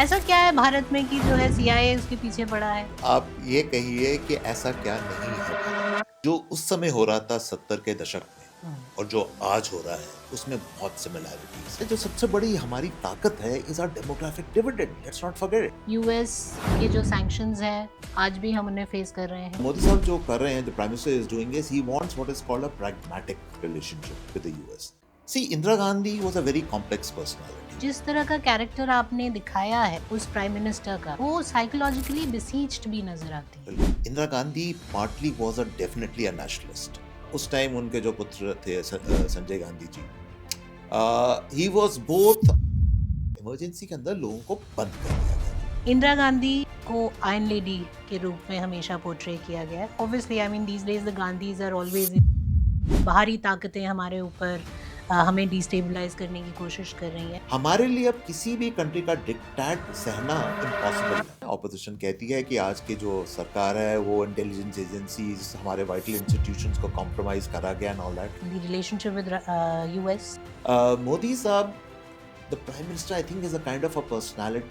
ऐसा क्या है भारत में कि जो है सीआईए उसके पीछे पड़ा है? आप ये कहिए कि ऐसा क्या नहीं है भारत। जो उस समय हो रहा था 70 के दशक में और जो आज हो रहा है उसमें बहुत सिमिलैरिटीज है। जो सबसे बड़ी हमारी ताकत है is our demographic dividend, let's not forget. US के जो सैंक्शंस हैं आज भी हम उन्हें फेस कर रहे हैं। मोदी साहब जो कर रहे हैं, the prime minister is doing is he wants what is called a pragmatic relationship with the US. See, Indira Gandhi was a very complex personality. जिस तरह का कैरेक्टर आपने दिखाया है उस प्राइम मिनिस्टर का, वो साइकोलॉजिकली डिसीज्ड भी नजर आती है। Indira Gandhi partly was a definitely a nationalist. उस टाइम उनके जो पुत्र थे Sanjay Gandhi ji, he was both. Emergency के अंदर लोगों को बंद कर दिया गया। इंदिरा गांधी को आयरन लेडी के रूप में हमेशा पोर्ट्रे किया गया है। Obviously I mean these days the Gandhis are always, बाहरी ताकतें हमारे ऊपर हमें डिस्टेबलाइज करने की कोशिश कर रही है। हमारे लिए अब किसी भी कंट्री का डिक्टेट सहना इम्पॉसिबल है। ऑपोजिशन कहती है कि आज की जो सरकार है वो इंटेलिजेंस एजेंसीज, हमारे वाइटल इंस्टीट्यूशंस को कॉम्प्रोमाइज करा गया and all that. The relationship with US, Modi साहब, the prime minister, I think is a kind of a personality.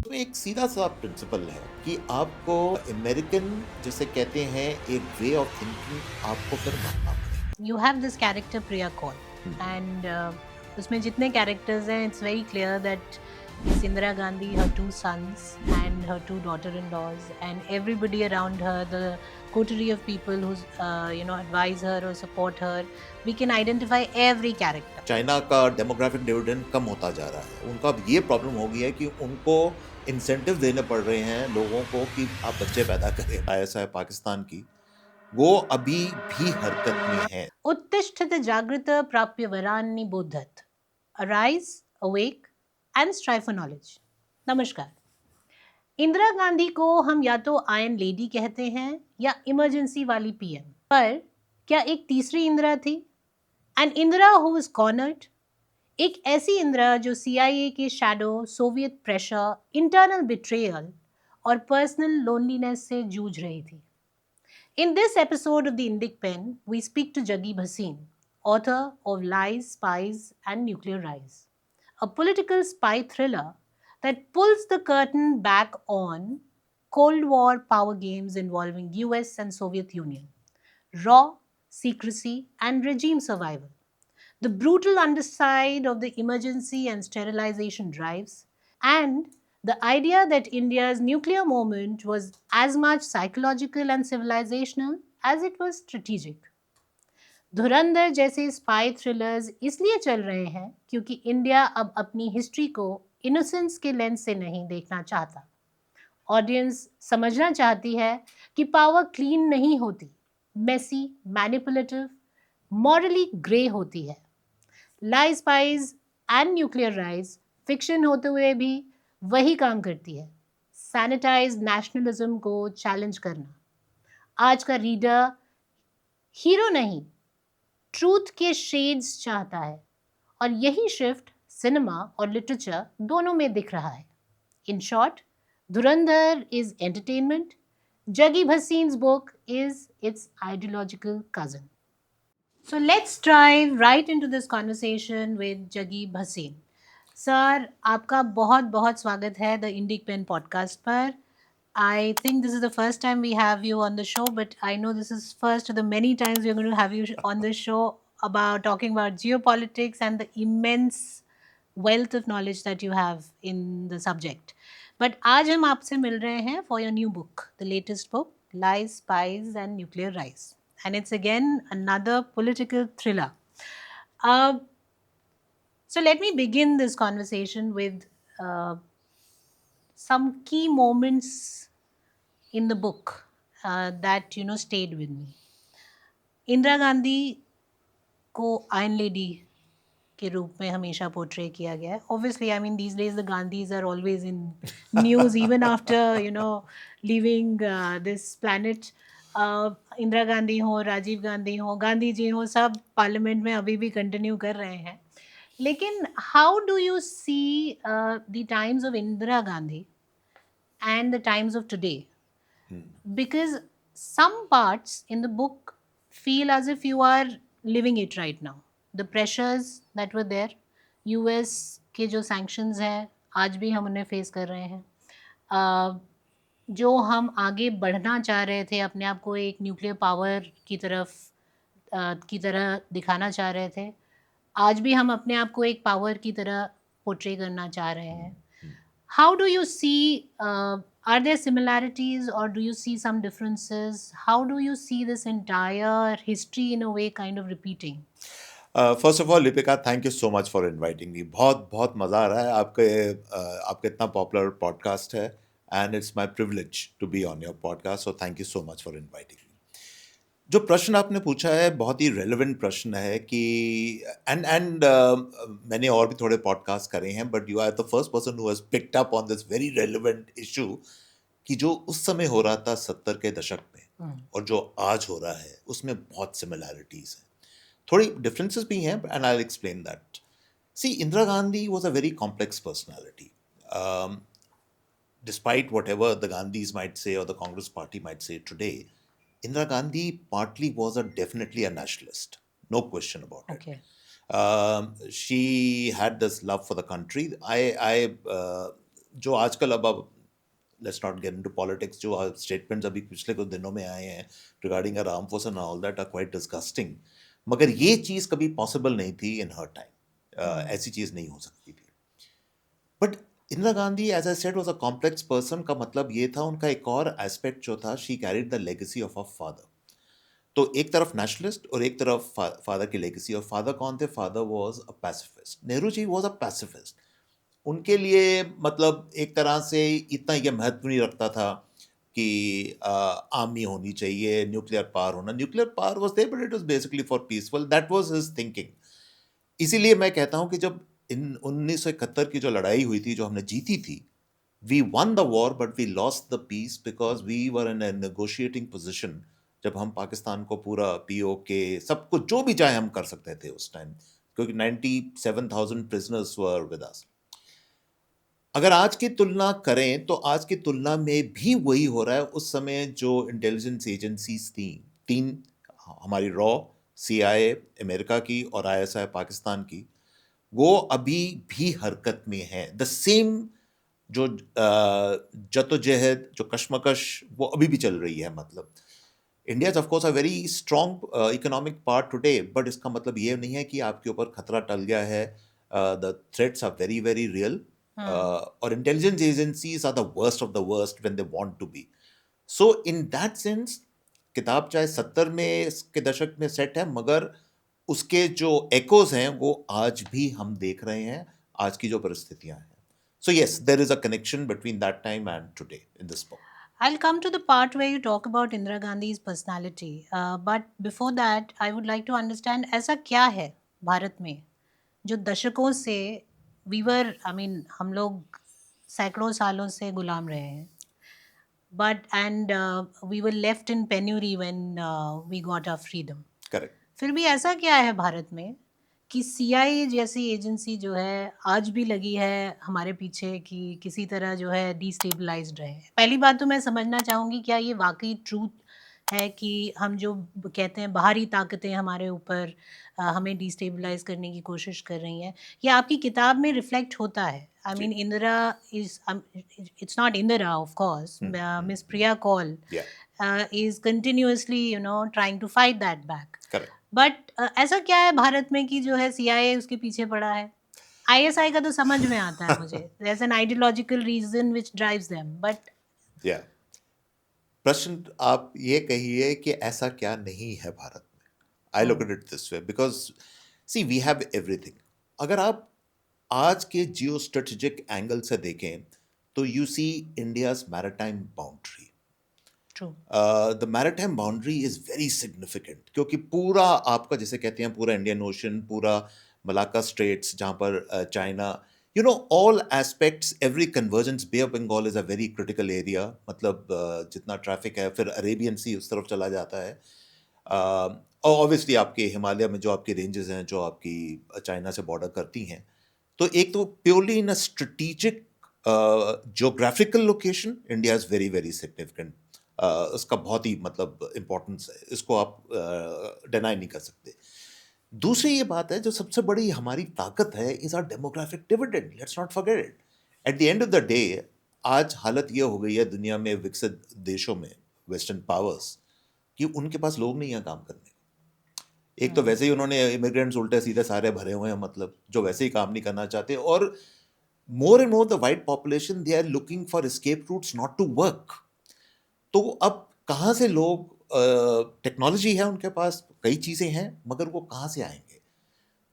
तो एक सीधा सा प्रिंसिपल है कि आपको अमेरिकन जैसे कहते हैं एक वे ऑफ थिंकिंग आपको फिर मानना पड़ेगा। You have this character Priya Kaul and उसमें जितने कैरेक्टर्स हैं it's very clear that it's Indira Gandhi, her two sons and her two daughter-in-laws and everybody around her, the coterie of people who advise her or support her. We can identify every character. China का demographic dividend कम होता जा रहा है। उनका अब ये problem हो गई है कि उनको इंसेंटिव देने पड़ रहे हैं लोगों को कि आप बच्चे पैदा करें। ऐसा है पाकिस्तान की, वो अभी भी हरकत में है। उत्तिष्ठत जागृत प्राप्य वरान्नि बोधत, arise, awake and strive for knowledge. नमस्कार। इंदिरा गांधी को हम या तो आयरन लेडी कहते हैं या इमरजेंसी वाली पीएम, पर क्या एक तीसरी इंदिरा थी? An Indira who was cornered, एक ऐसी इंदिरा जो सीआईए के shadow, Soviet pressure, internal betrayal और पर्सनल लोनलीनेस से जूझ रही थी। In this episode of the Indic Pen, we speak to Jaggi Bhasin, author of Lies, Spies, and Nuclear Rise, a political spy thriller that pulls the curtain back on Cold War power games involving US and Soviet Union, raw secrecy and regime survival, the brutal underside of the emergency and sterilization drives, and the idea that India's nuclear moment was as much psychological and civilizational as it was strategic. धुरंधर जैसे spy thrillers इसलिए चल रहे हैं क्योंकि India अब अपनी history को innocence के लेंस से नहीं देखना चाहता। ऑडियंस समझना चाहती है कि पावर क्लीन नहीं होती, मेसी, मैनिपुलेटिव, मॉरली ग्रे होती है। Lies, spies and nuclear rise fiction होते हुए भी वही काम करती है, सैनिटाइज नेशनलिज्म को चैलेंज करना। आज का रीडर हीरो नहीं, ट्रूथ के शेड्स चाहता है, और यही शिफ्ट सिनेमा और लिटरेचर दोनों में दिख रहा है। In short, Dhurandhar is entertainment, Jaggi Bhasin's book is its ideological cousin. So let's dive right into this conversation with Jaggi Bhasin. Sir, आपका बहुत बहुत स्वागत है द इंडिक पेन पॉडकास्ट पर। I think this is the first time we have you on the show, but I know this is first of the many times we're going to have you on the show about talking about geopolitics and the immense wealth of knowledge that you have in the subject. But आज हम आपसे मिल रहे हैं for your new book, the latest book, Lies, Spies and Nuclear Rise. And it's again another political thriller. Uh, so let me begin this conversation with some key moments in the book that stayed with me. Indira Gandhi को iron lady के रूप में हमेशा portray किया गया है। Obviously I mean these days the Gandhis are always in news even after leaving this planet. Indira Gandhi हो, राजीव गांधी हो, गांधी जी हो, सब पार्लियामेंट में अभी भी कंटिन्यू कर रहे हैं। लेकिन how do you see the times of Indira Gandhi and the times of today? Because some parts in the book feel as if you are living it right now. The pressures that were there, US के जो sanctions हैं आज भी हम उन्हें face कर रहे हैं। अ, जो हम आगे बढ़ना चाह रहे थे, अपने आप को एक न्यूक्लियर पावर की तरफ की तरह दिखाना चाह रहे थे, आज भी हम अपने आप को एक पावर की तरह पोर्ट्रे करना चाह रहे हैं। हम्म। How do you see, are there similarities or do you see some differences? How do you see this entire history in a way kind of repeating? First of all Lipika, thank you so much for inviting me. बहुत बहुत मज़ा आ रहा है। आपका इतना popular podcast है, and it's my privilege to be on your podcast, so thank you so much for inviting me. जो प्रश्न आपने पूछा है बहुत ही रेलेवेंट प्रश्न है कि एंड मैंने और भी थोड़े पॉडकास्ट करे हैं, but you are the first person who has picked up on this very relevant issue कि जो उस समय हो रहा था 70 के दशक में और जो आज हो रहा है उसमें बहुत सिमिलैरिटीज हैं, थोड़ी डिफरेंसेस भी हैं, and I will explain that. See, Indira Gandhi was a very complex personality. Despite whatever the Gandhis might say or the Congress party might say today, Indira Gandhi partly was definitely a nationalist, no question about it. Okay. She had this love for the country. जो आजकल अब let's not get into politics, जो statements अभी पिछले कुछ दिनों में आए हैं regarding her armed force and all that are quite disgusting. मगर ये चीज़ कभी possible नहीं थी in her time. ऐसी चीज़ नहीं हो सकती थी. But Indira Gandhi, as I said, was a complex person. का मतलब ये था, उनका एक और एस्पेक्ट जो था, she carried the legacy of a father. तो एक तरफ नेशनलिस्ट और एक तरफ फादर की लेगेसी। और फादर कौन थे? Father was a pacifist. Nehru ji was a pacifist. उनके लिए मतलब एक तरह से इतना ये महत्व नहीं रखता था कि आर्मी होनी चाहिए, न्यूक्लियर पावर होना। Nuclear power was there but it was basically for peaceful, that was his thinking. इसीलिए मैं कहता हूं कि जब इन 1971 की जो लड़ाई हुई थी, जो हमने जीती थी, we won the war but we lost the peace because we were in a negotiating position. जब हम पाकिस्तान को पूरा पीओके सब कुछ जो भी चाहे हम कर सकते थे उस टाइम, क्योंकि 97,000 प्रिजनर्स वर विद अस। अगर आज की तुलना करें तो आज की तुलना में भी वही हो रहा है। उस समय जो इंटेलिजेंस एजेंसीज थी, तीन, हमारी रॉ, सीआईए अमेरिका की और आईएसआई पाकिस्तान की, वो अभी भी हरकत में है। द सेम जो जद्दोजहद, जो कशमकश, वो अभी भी चल रही है। मतलब India is of course a very strong economic part today, but इसका मतलब ये नहीं है कि आपके ऊपर खतरा टल गया है। The threats are very very real, और intelligence agencies are the worst of the worst when they want to be. So in that sense, किताब चाहे 70 में के दशक में सेट है, मगर उसके जो एकोज हैं वो आज भी हम देख रहे हैं, आज की जो परिस्थितियां हैं। So yes, there is a connection between that time and today in this book. I'll come to the part where you talk about Indira Gandhi's personality. But before that, I would like to understand ऐसा क्या है भारत में जो दशकों से हम लोग सैकड़ों सालों से गुलाम रहे हैं, we were left in penury when we got our freedom. Correct. फिर भी ऐसा क्या है भारत में कि सीआईए जैसी एजेंसी जो है आज भी लगी है हमारे पीछे कि किसी तरह जो है डिस्टेबलाइज्ड रहे। पहली बात तो मैं समझना चाहूँगी, क्या ये वाकई ट्रूथ है कि हम जो कहते हैं बाहरी ताकतें हमारे ऊपर हमें डिस्टेबलाइज करने की कोशिश कर रही हैं, या आपकी किताब में रिफ्लेक्ट होता है? I mean Indira is, it's not Indira of course, miss Priya call is continuously trying to fight that back. Correct. But ऐसा क्या है भारत में कि जो है सीआईए उसके पीछे पड़ा है? आईएसआई का तो समझ में आता है मुझे, there's an ideological reason which drives them, but Yeah. प्रश्न आप ये कहिए कि ऐसा क्या नहीं है भारत में। I look at it this way because see, we have everything. अगर आप आज के जियो स्ट्रेटेजिक एंगल से देखें तो you see India's maritime boundary. true. The maritime boundary is very significant, क्योंकि पूरा आपका, जैसे कहते हैं, पूरा इंडियन ओशन, पूरा मलाक्का स्ट्रेट्स, जहाँ पर China, all aspects, every convergence, Bay of Bengal is a very critical area. मतलब जितना ट्रैफिक है, फिर अरेबियन सी उस तरफ चला जाता है, और ऑब्वियसली आपके हिमालय में जो आपकी रेंजेस हैं, जो आपकी चाइना से बॉर्डर करती हैं। तो एक तो purely in a strategic geographical location India is very very significant. उसका बहुत ही मतलब इम्पोर्टेंस है, इसको आप डिनाई नहीं कर सकते। दूसरी ये बात है, जो सबसे बड़ी हमारी ताकत है, is our demographic dividend, let's not forget it. At the end of the day, आज हालत ये हो गई है दुनिया में विकसित देशों में, वेस्टर्न पावर्स, कि उनके पास लोग नहीं है काम करने। एक तो वैसे ही उन्होंने इमिग्रेंट्स उल्टे सीधे सारे भरे हुए हैं, मतलब जो वैसे ही काम नहीं करना चाहते, और more and more the white population, they are looking for escape routes not to work. तो अब कहाँ से लोग, टेक्नोलॉजी है उनके पास, कई चीज़ें हैं, मगर वो कहाँ से आएंगे?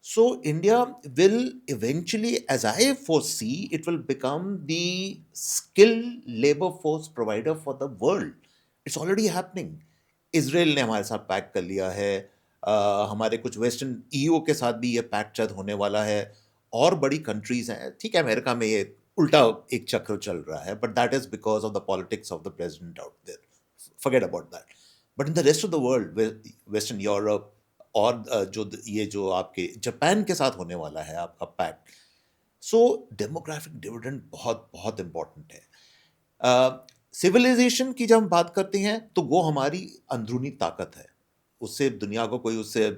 So India will eventually, as I foresee, it will become the skilled labor force provider for the world. It's already happening. Israel ने हमारे साथ पैक्ट कर लिया है, हमारे कुछ वेस्टर्न ईयू के साथ भी ये पैक्ट शायद होने वाला है, और बड़ी कंट्रीज हैं। ठीक है, अमेरिका में ये उल्टा एक चक्र चल रहा है, but that is because of the politics of the president out there, forget about that. But in the rest of the world, western Europe, और ये जो आपके जापान के साथ होने वाला है आपका पैक्ट, सो डेमोग्राफिक डिविडेंड बहुत बहुत इंपॉर्टेंट है। सिविलाइजेशन की जब हम बात करते हैं, तो वो हमारी अंदरूनी ताकत है, उससे दुनिया को कोई उससे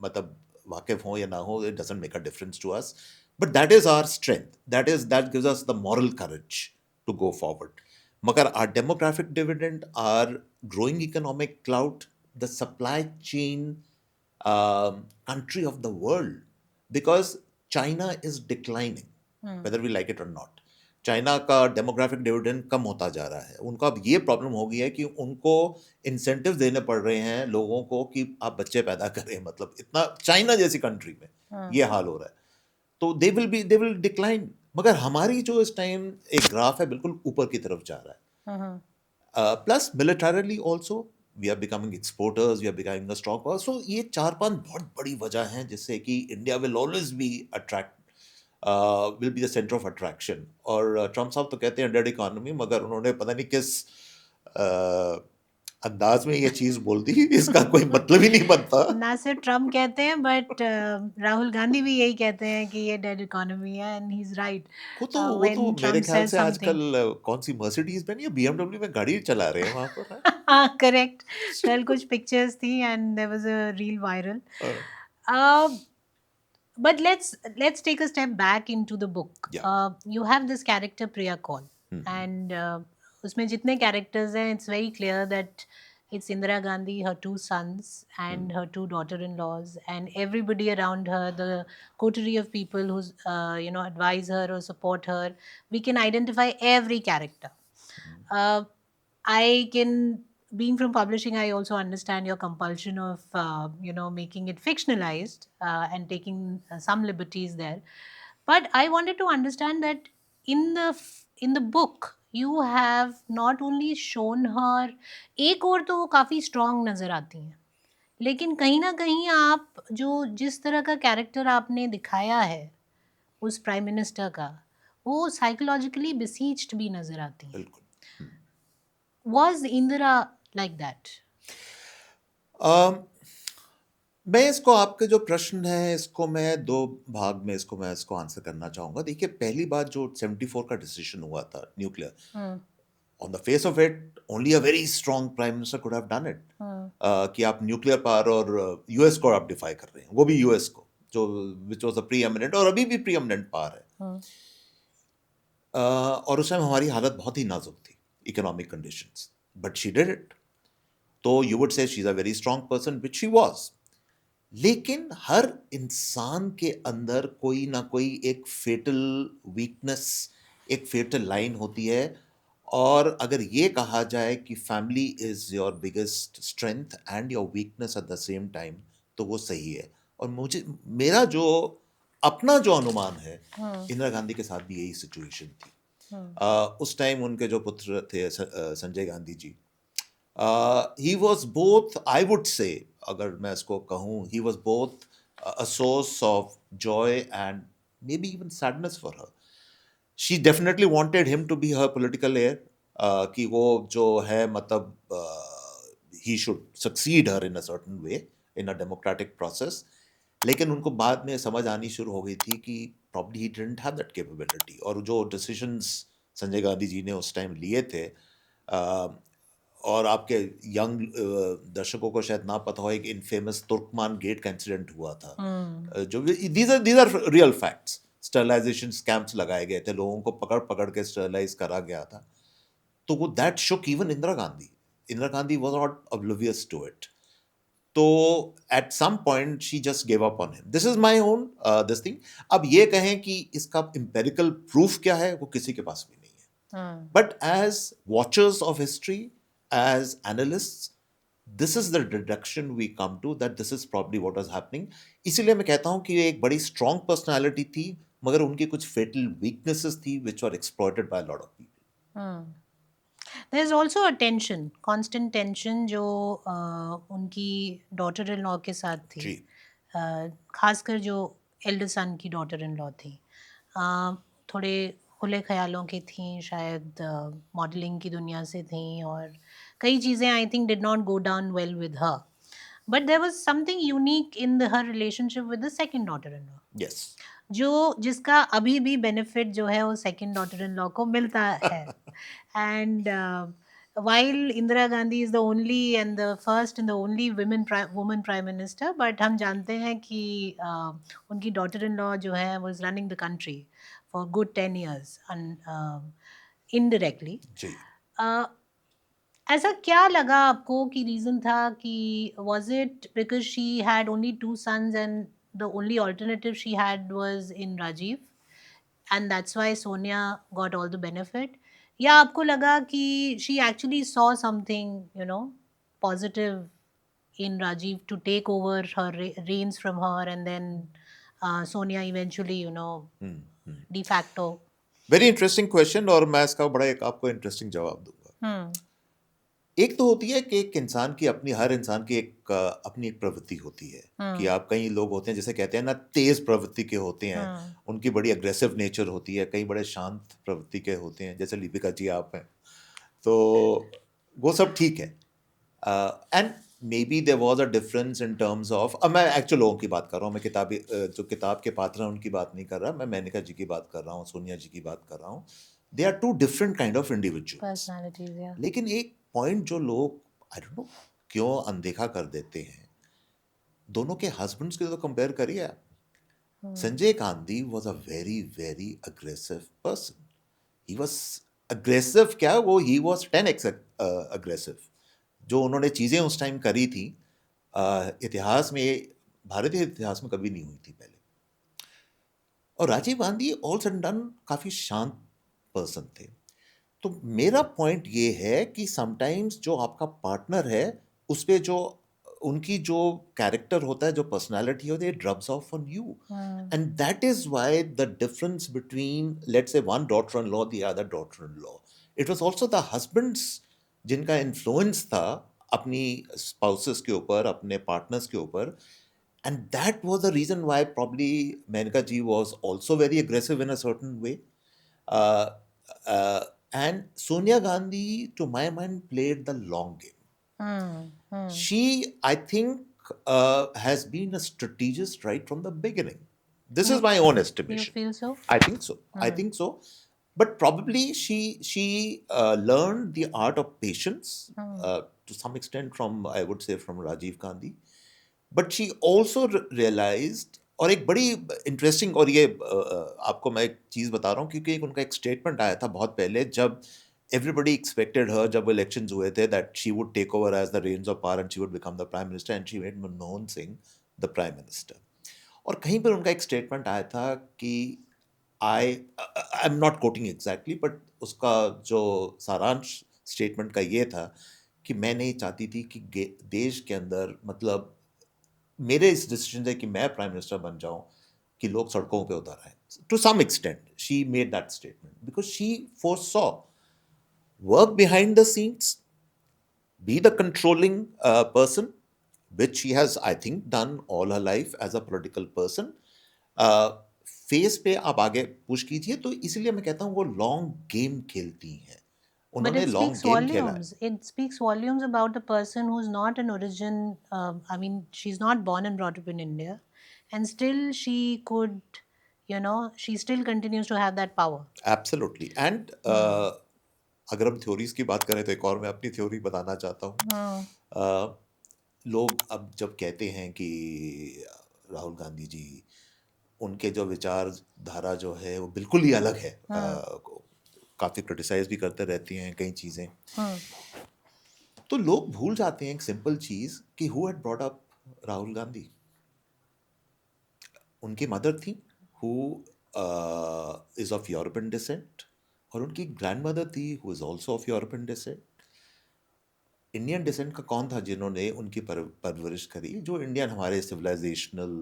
मतलब वाकिफ हो या ना हो, it doesn't make a difference to us, but that is our strength, that gives us the moral courage to go forward. मगर our demographic dividend, our growing economic cloud, the supply chain country of the world, because China is declining, whether we like it or not. China का demographic dividend कम होता जा रहा है। उनको अब ये problem हो गई है कि उनको इंसेंटिव देने पड़ रहे हैं लोगों को कि आप बच्चे पैदा करें, मतलब इतना चाइना जैसी कंट्री में ये हाल हो रहा है, तो दे विल डिक्लाइन। मगर हमारी जो इस टाइम एक ग्राफ है, बिल्कुल ऊपर की तरफ जा रहा है। Plus militarily also we are becoming exporters, we are becoming a strong power. So ये 4-5 बहुत बड़ी वजह हैं जिससे कि India will always be attract, will be the centre of attraction. और ट्रम्प साहब तो कहते हैं डेड इकोनॉमी, मगर उन्होंने पता नहीं किस अंदाज में ये चीज बोल दी, इसका कोई मतलब ही नहीं बनता। ना सिर्फ ट्रम्प कहते हैं, बट राहुल गांधी भी यही कहते हैं कि ये डेड इकोनॉमी है, एंड ही इज राइट वो तो व्हेन मेरे ट्रम्प ख्याल सेज से समथिंग। आजकल कौन सी मर्सिडीज में, या बीएमडब्ल्यू में गाड़ी चला रहे हैं वहां पर, हाँ? हाँ, करेक्ट। कल कुछ पिक्चर्स थी and there was a reel viral. But let's take a step back into the book. Yeah. You have this character Priya Kaul, Mhm. and उसमें जितने characters हैं, it's very clear that it's Indira Gandhi, her two sons, and her two daughter-in-laws, and everybody around her, the coterie of people who's advise her or support her. We can identify every character. Uh, I can, being from publishing, I also understand your compulsion of making it fictionalized and taking some liberties there. But I wanted to understand that in the book you have not only shown her, एक और तो वो काफ़ी strong नज़र आती हैं, लेकिन कहीं ना कहीं आप जो जिस तरह का कैरेक्टर आपने दिखाया है उस प्राइम मिनिस्टर का, वो साइकोलॉजिकली बिसीच्ड भी नज़र आती हैं। बिल्कुल। Was Indira like that? मैं इसको, आपके जो प्रश्न है, इसको मैं दो भाग में इसको आंसर करना चाहूंगा। देखिए, पहली बात, जो 74 का डिसीजन हुआ था nuclear, on the face of it only a very strong prime minister could have done it, कि आप न्यूक्लियर पावर और यूएस को आप डिफाई कर रहे हैं, वो भी यूएस को, जो विच वाज अ प्रीएमिनेंट और अभी भी प्रीएमिनेंट पावर है। और उस टाइम हमारी हालत बहुत ही नाजुक थी, economic conditions, but she did it. तो you would say she is a very strong person, which she was. लेकिन हर इंसान के अंदर कोई ना कोई एक फेटल वीकनेस, एक फेटल लाइन होती है। और अगर ये कहा जाए कि family is your biggest strength and your weakness eight the same time, तो वो सही है। और मेरा जो अपना जो अनुमान है, इंदिरा गांधी के साथ भी यही सिचुएशन थी। उस टाइम उनके जो पुत्र थे Sanjay Gandhi ji, he was both, I would say, अगर मैं इसको कहूँ, he was both a source of joy and maybe even sadness for her. She definitely wanted him to be her political heir, कि वो जो है, मतलब he should succeed her in a certain way in a democratic process. लेकिन उनको बाद में समझ आनी शुरू हो गई थी कि probably he didn't have that capability, और जो decisions संजय गांधी जी ने उस टाइम लिए थे, और आपके यंग दर्शकों को शायद ना पता हो, एक इनफेमस तुर्कमान गेट का इंसिडेंट हुआ था, जो these are real facts. Sterilisation camps लगाए गए थे, लोगों को पकड़ पकड़ के स्टरलाइज करा गया था। तो वो that shook even Indira Gandhi. Indira Gandhi was not oblivious to it. तो at some point she just give up on him. This is my own this thing. अब ये कहें कि इसका एम्पेरिकल प्रूफ क्या है, वो किसी के पास भी नहीं है। But as watchers of history, as analysts, this is the deduction we come to, that this is probably what was happening. इसीलिए मैं कहता हूं कि ये एक बड़ी स्ट्रॉन्ग पर्सनालिटी थी, मगर उनकी कुछ फेटल वीकनेसेस थी which are exploited by lot of people. There is also a tension, constant tension जो उनकी डॉटर इन लॉ के साथ थी, जी। खासकर जो एल्डर सन की डॉटर इन लॉ थी, थोड़े खुले ख्यालों की थी, शायद मॉडलिंग की दुनिया से थी, और कई चीज़ें I think did not go down well with her, but there was something unique in her relationship with the second daughter in law, yes. जो जिसका अभी भी बेनिफिट जो है वो सेकंड डॉटर इन लॉ को मिलता है। And while Indira Gandhi is the only and the first and the only woman prime minister, but हम जानते हैं कि उनकी daughter in law जो है was running the country for good 10 years indirectly. Ji. uh, ऐसा क्या लगा आपको कि रीज़न था कि was it because she had only two sons and the only alternative she had was in Rajiv, and that's why Sonia got all the benefit? या आपको लगा कि she actually saw something, you know, positive in Rajiv to take over her reins from her, and then Sonia eventually, you know, de facto. Very interesting question, और मैं इसका बड़ा एक आपको इंटरेस्टिंग जवाब दूंगा। हम्म एक तो होती है कि एक इंसान की अपनी, हर इंसान की एक अपनी एक प्रवृत्ति होती है कि आप, कई लोग होते हैं जैसे कहते हैं ना, तेज प्रवृत्ति के होते हैं, उनकी बड़ी अग्रेसिव नेचर होती है, कई बड़े शांत प्रवृत्ति के होते हैं, जैसे लिपिका जी आप हैं। तो वो सब ठीक है। And may be there was a difference in terms of, अब मैं एक्चुअल लोगों की बात कर रहा हूँ, मैं किताबी जो किताब के पात्र हैं उनकी बात नहीं कर रहा, मैं मेनका जी की बात कर रहा हूँ, सोनिया जी की बात कर रहा हूँ। They are two different kind of individuals. personalities, yeah. लेकिन एक पॉइंट जो लोग, आई डोंट नो क्यों अनदेखा कर देते हैं, दोनों के हस्बैंड्स के तो कंपेयर करिए आप। Sanjay Gandhi was a very very aggressive person. He was aggressive, क्या वो, ही वॉज 10x अग्रेसिव। जो उन्होंने चीज़ें उस टाइम करी थी, इतिहास में, भारतीय इतिहास में कभी नहीं हुई थी पहले। और Rajiv Gandhi all sudden done काफ़ी शांत पर्सन थे। तो मेरा पॉइंट ये है कि समटाइम्स जो आपका पार्टनर है, उस पे जो उनकी जो कैरेक्टर होता है, जो पर्सनालिटी होती है, rubs off on you, and that is why the difference between, let's say, one daughter in law, the other daughter in law, it was also the husbands जिनका इन्फ्लुएंस था अपनी स्पाउसेस के ऊपर, अपने पार्टनर्स के ऊपर, and that was the reason why probably Menka ji was also very aggressive in a certain way. Uh, uh, and Sonia Gandhi, to my mind, played the long game. She, I think, has been a strategist right from the beginning. This is my own You estimation. feel so? I think so. I think so. But probably she learned the art of patience to some extent from, I would say, from Rajiv Gandhi. But she also realised, और एक बड़ी interesting, और ये आपको मैं एक चीज़ बता रहा हूँ, क्योंकि एक उनका एक स्टेटमेंट आया था बहुत पहले, जब एवरीबडी एक्सपेक्टेड हर, जब इलेक्शन हुए थे, that she would take over as the reins of power and she would become the prime minister, and she made Manmohan Singh the prime minister. और कहीं पर उनका एक स्टेटमेंट आया था कि I am not quoting exactly, but उसका जो सारांश स्टेटमेंट का ये था कि मैं नहीं चाहती थी कि देश के अंदर, मतलब मेरे इस डिसीजन से कि मैं प्राइम मिनिस्टर बन जाऊं, कि लोग सड़कों पे उतर आए। To some extent she made that statement because she foresaw work behind the scenes, be the controlling person, which she has, I think, done all her life as a political person. Face पे आप आगे push कीजिए, तो इसलिए मैं कहता हूं वो लॉन्ग गेम खेलती हैं, But उन्होंने it लॉन्ग speaks गेम खेला है। volumes. It speaks volumes about a person who's not an origin. I mean, she's not born and brought up in India, and still she could, you know, she still continues to have that power. Absolutely. And अगर हम theories की बात करें तो एक और मैं अपनी थ्योरी बताना चाहता हूँ। हाँ, अ, लोग अब जब कहते हैं कि राहुल गांधी जी, उनके जो विचारधारा जो है वो बिल्कुल ही अलग है, हाँ, काफ़ी क्रिटिसाइज भी करते रहती हैं कई चीज़ें, हाँ, तो लोग भूल जाते हैं एक सिंपल चीज़ कि who had brought up Rahul Gandhi. उनकी मदर थी who is of European descent, और उनकी ग्रैंड मदर थी who is also of European descent. Indian descent का कौन था जिन्होंने उनकी परवरिश करी, जो इंडियन हमारे सिविलाइजेशनल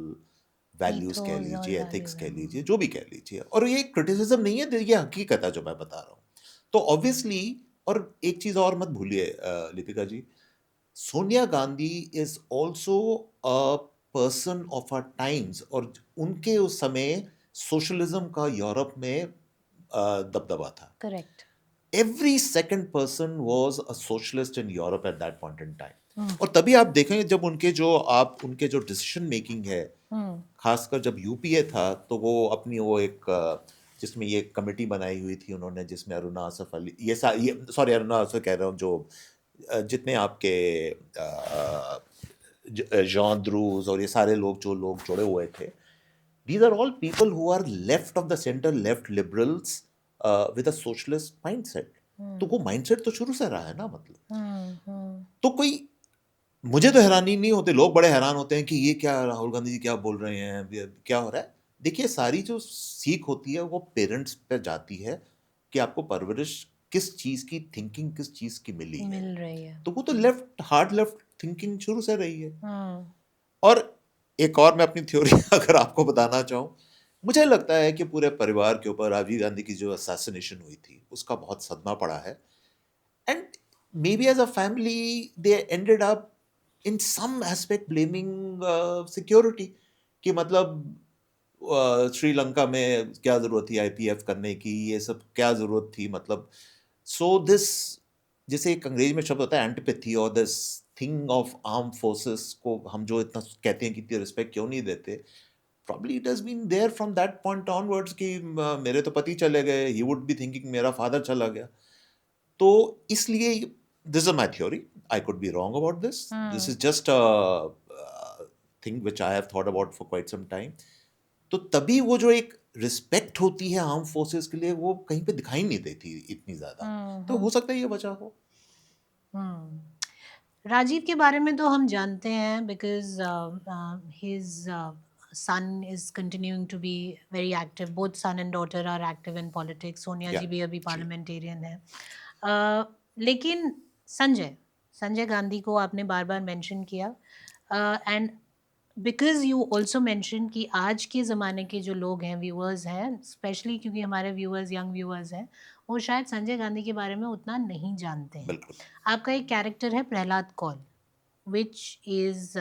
वैल्यूज कह ethos और लीजिए, एथिक्स values कह हैं। लीजिए, जो भी कह लीजिए, और ये क्रिटिसिज्म नहीं है, ये हकीकत है जो मैं बता रहा हूँ। तो ऑब्वियसली, और एक चीज और मत भूलिए Lipika ji, Sonia Gandhi is also a person of our times, और उनके उस समय सोशलिज्म का यूरोप में दबदबा था। Correct. Every second person was a socialist in Europe at that point in time. हम्म, और तभी आप देखेंगे जब उनके जो डिसीजन मेकिंग है, हम्म, खासकर जब यूपीए था, तो वो अपनी वो एक जिसमें ये कमेटी बनाई हुई थी उन्होंने, जिसमें अरुणा आसफ अली, ये सॉरी, अरुणा आसफ कह रहा हूँ, जो जितने आपके जॉन ड्रूज और ये सारे लोग, जो लोग जुड़े हुए थे, these are all people who are left of the center, left liberals with a socialist mindset. तो वो माइंडसेट तो शुरू से रहा है ना, मतलब। हम्म, तो कोई, मुझे तो हैरानी नहीं होती, लोग बड़े हैरान होते हैं कि ये क्या राहुल गांधी जी क्या बोल रहे हैं, ये क्या हो रहा है। देखिए, सारी जो सीख होती है वो पेरेंट्स पे जाती है कि आपको परवरिश किस चीज की, थिंकिंग किस चीज की मिली है। मिल रही है। तो वो तो लेफ्ट, हार्ड लेफ्ट थिंकिंग शुरू से रही है। हम्म, और एक और मैं अपनी थ्योरी अगर आपको बताना चाहूँ, मुझे लगता है कि पूरे परिवार के ऊपर राजीव गांधी की जो असैसिनेशन हुई थी उसका बहुत सदमा पड़ा है, and may be as a family they ended up in some aspect blaming security, कि मतलब श्रीलंका में क्या जरूरत थी आईपीएफ करने की, ये सब क्या जरूरत थी, मतलब। सो दिस, जैसे एक अंग्रेजी में शब्द होता है एंटिपैथी, और this thing of arm forces को हम जो इतना कहते हैं कि इतनी रिस्पेक्ट क्यों नहीं देते, probably it has been there from that point onwards कि मेरे तो पति चले गए, he would be thinking मेरा फादर चला गया। तो इसलिए, this is my theory, I could be wrong about this hmm, is just a thing which I have thought about for quite some time। तो तभी वो जो एक रिस्पेक्ट होती है आर्म फोर्सेस के लिए, वो कहीं पे दिखाई नहीं देती इतनी ज्यादा। तो हम्म, हो सकता है ये वजह हो। राजीव के बारे में तो हम जानते हैं because his son is continuing to be very active. Both son and daughter are active in politics. Sonia या जी भी अभी जी, पार्लियामेंटेरियन है। लेकिन संजय संजय गांधी को आपने बार बार मेंशन किया, and because you also mention कि आज के ज़माने के जो लोग हैं, व्यूअर्स हैं, स्पेशली क्योंकि हमारे व्यूअर्स यंग व्यूअर्स हैं, वो शायद संजय गांधी के बारे में उतना नहीं जानते हैं। बिल्कुल। आपका एक कैरेक्टर है प्रहलाद कौल, विच इज़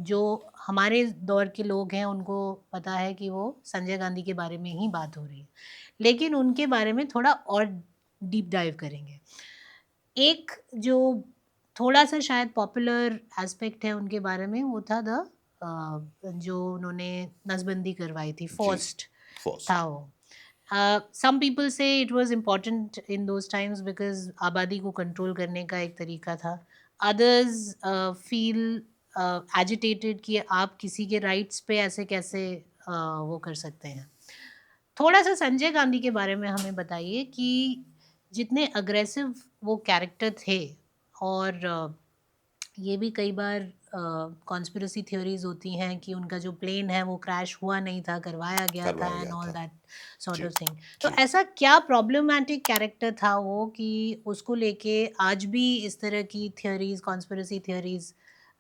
जो हमारे दौर के लोग हैं उनको पता है कि वो संजय गांधी के बारे में ही बात हो रही है, लेकिन उनके बारे में थोड़ा और डीप डाइव करेंगे। एक जो थोड़ा सा शायद पॉपुलर एस्पेक्ट है उनके बारे में, वो था जो उन्होंने नसबंदी करवाई थी, जी, फोर्स्ड था फर्स्ट। वो। सम पीपल से it was important in those times because आबादी को कंट्रोल करने का एक तरीका था। अदर्स फील एजिटेटेड कि आप किसी के राइट्स पे ऐसे कैसे वो कर सकते हैं। थोड़ा सा संजय गांधी के बारे में हमें बताइए कि जितने अग्रेसिव वो कैरेक्टर थे, और ये भी कई बार कॉन्स्पिरेसी थ्योरीज होती हैं कि उनका जो प्लेन है वो क्रैश हुआ नहीं था, करवाया गया था, करवाया एंड गया ऑल था। दैट सॉर्ट जी, ऑफ थिंग। तो जी, ऐसा क्या प्रॉब्लमैटिक कैरेक्टर था वो कि उसको लेके आज भी इस तरह की थ्योरीज, कॉन्स्पिरेसी थ्योरीज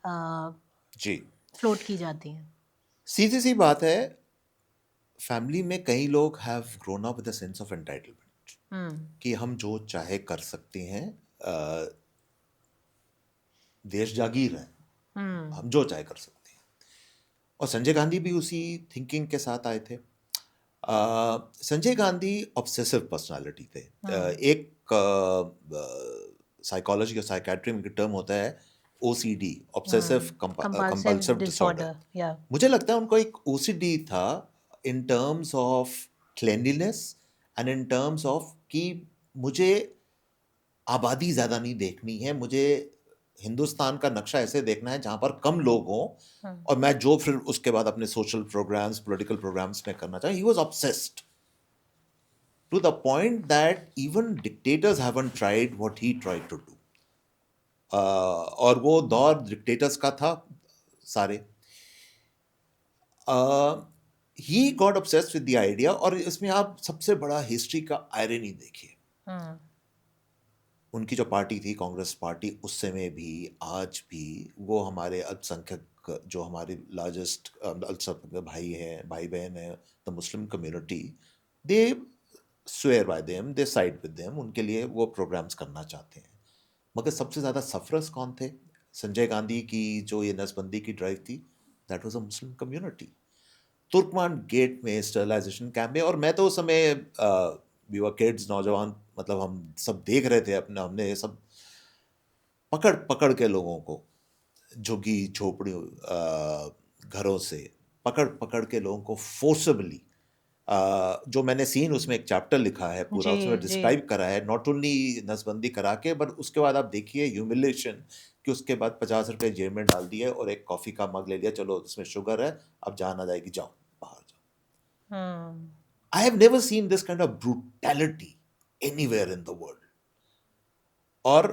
जी। फ्लोट की जाती हैं? सीधी सी बात है, फैमिली में कई लोग have grown up with a sense of entitlement, hmm, कि हम जो चाहे कर सकते हैं, अ, देश जागीर है, हम्म, हम जो चाहे कर सकते हैं। और संजय गांधी भी उसी थिंकिंग के साथ आए थे। संजय गांधी ऑब्सेसिव पर्सनालिटी थे। हम्म, एक साइकोलॉजी और साइकेट्री में टर्म होता है OCD, obsessive compulsive compulsive disorder. Disorder, या मुझे लगता है उनको एक ओसीडी था इन terms of cleanliness, and in terms of कि मुझे आबादी ज़्यादा नहीं देखनी है, मुझे हिंदुस्तान का नक्शा ऐसे देखना है जहाँ पर कम लोग हों, और मैं जो फिर उसके बाद अपने सोशल प्रोग्राम्स, पॉलिटिकल प्रोग्राम्स में करना चाहूँ। He was obsessed to the point that even dictators haven't tried what he tried to do. और वो दौर डिक्टेटर्स का था सारे। He got obsessed with the idea, और इसमें आप सबसे बड़ा हिस्ट्री का आयरनी देखिए। उनकी जो पार्टी थी कांग्रेस पार्टी, उस समय भी आज भी वो हमारे अल्पसंख्यक, जो हमारे लार्जेस्ट अल्पसंख्यक भाई बहन हैं, the Muslim community, they swear by them, they side with them, उनके लिए वो प्रोग्राम्स करना चाहते हैं। मगर सबसे ज़्यादा सफरर्स कौन थे? संजय गांधी की जो ये नसबंदी की ड्राइव थी, that was a Muslim community. Turkman gate में स्टरलाइजेशन कैंप में, और मैं तो उस समय वी वर किड्स, नौजवान, मतलब हम सब देख रहे थे अपने, हमने सब पकड़ पकड़ के लोगों को झुग्गी झोपड़ी घरों से पकड़ पकड़ के लोगों को फोर्सबली, जो मैंने सीन उसमें एक चैप्टर लिखा है पूरा, जी उसमें जी डिस्क्राइब करा है, नॉट ओनली नसबंदी करा के, बट उसके बाद आप देखिए ह्यूमिलेशन, कि उसके बाद 50 रुपए जेब में डाल दिए और एक कॉफ़ी का मग ले लिया, चलो उसमें शुगर है, अब जान आ जाएगी, जाओ बाहर जाओ। I have never seen this kind of brutality anywhere in the world. और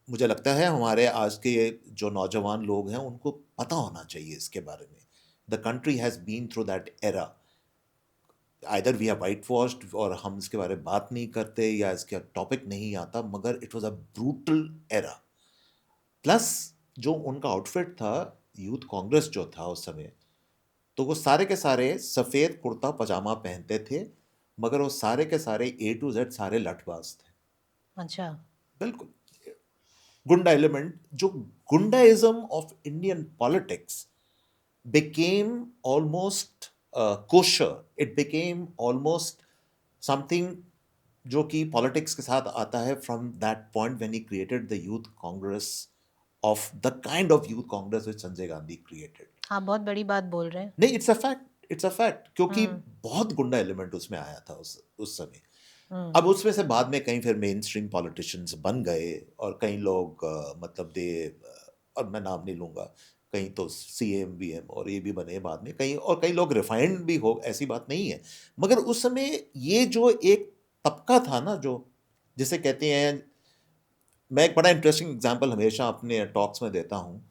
मुझे लगता है हमारे आज के जो नौजवान लोग हैं उनको पता होना चाहिए इसके बारे में। The country has been through that era. Either we are whitewashed और हम इसके बारे में बात नहीं करते, या इसका टॉपिक नहीं आता, मगर it was a brutal era. Plus जो उनका आउटफिट था, यूथ कांग्रेस जो था उस समय, तो वो सारे के सारे सफ़ेद कुर्ता पजामा पहनते थे, मगर वो सारे के सारे A to Z सारे लठबाज थे। अच्छा। बिल्कुल गुंडा एलिमेंट, जो goondaism of Indian politics became almost kosher. It became almost something जो कि पॉलिटिक्स के साथ आता है from that point when he created the youth congress of the kind of youth congress which Sanjay Gandhi created. आप बहुत बड़ी बात बोल रहे हैं। नहीं, it's a fact, it's a fact, क्योंकि बहुत गुंडा एलिमेंट उसमें आया था उस समय। अब उसमें से बाद में कई फिर मेन स्ट्रीम पॉलिटिशियंस बन गए, और कई लोग मतलब और मैं नाम नहीं लूँगा, कहीं तो CM BM और ये भी बने बाद में, कहीं और कई लोग रिफाइंड भी हो, ऐसी बात नहीं है। मगर उस समय ये जो एक तबका था ना, जो जिसे कहते हैं, मैं एक बड़ा इंटरेस्टिंग एग्जांपल हमेशा अपने टॉक्स में देता हूँ,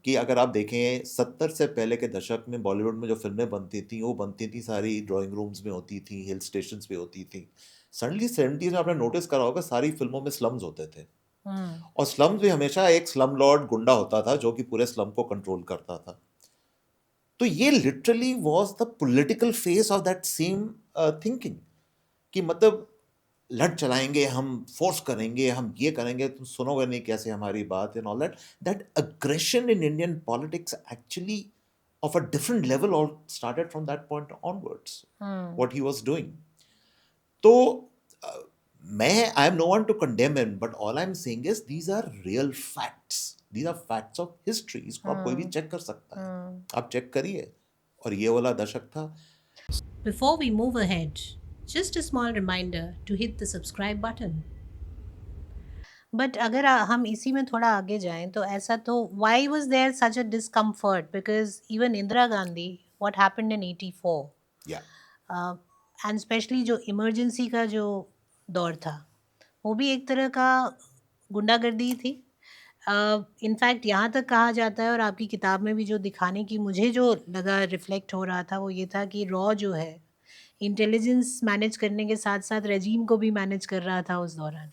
कि अगर आप देखें 70 से पहले के दशक में बॉलीवुड में जो फिल्में बनती थी, वो बनती थी सारी ड्राइंग रूम्स में होती थी, हिल स्टेशंस पे होती थी। सडनली 70s में आपने नोटिस करा होगा, सारी फिल्मों में स्लम्स होते थे, और स्लम्स में हमेशा एक स्लम लॉर्ड गुंडा होता था जो कि पूरे स्लम को कंट्रोल करता था। तो ये literally was the political face of that same thinking, कि मतलब लड़ चलाएंगे, हम फोर्स करेंगे, हम ये करेंगे, तुम सुनोगे नहीं कैसे हमारी बात, and all that. That aggression in Indian politics actually of a different level all started from that point onwards, what he was doing. तो मैं I am no one to condemn him, but all I am saying is these are real facts, these are facts of history. इसको आप कोई भी check कर सकता है, आप चेक करिए। और ये वाला दशक था। Before we move ahead, just a small reminder to hit the subscribe button. But अगर हम इसी में थोड़ा आगे जाएं तो ऐसा तो why was there such a discomfort, because even Indira Gandhi, what happened in 84, and specially जो इमरजेंसी का जो दौर था, वो भी एक तरह का गुंडागर्दी थी। इनफैक्ट यहाँ तक कहा जाता है, और आपकी किताब में भी जो दिखाने की मुझे जो लगा रिफ्लेक्ट हो रहा था, वो ये था कि रॉ जो है इंटेलिजेंस मैनेज करने के साथ साथ रेजीम को भी मैनेज कर रहा था उस दौरान।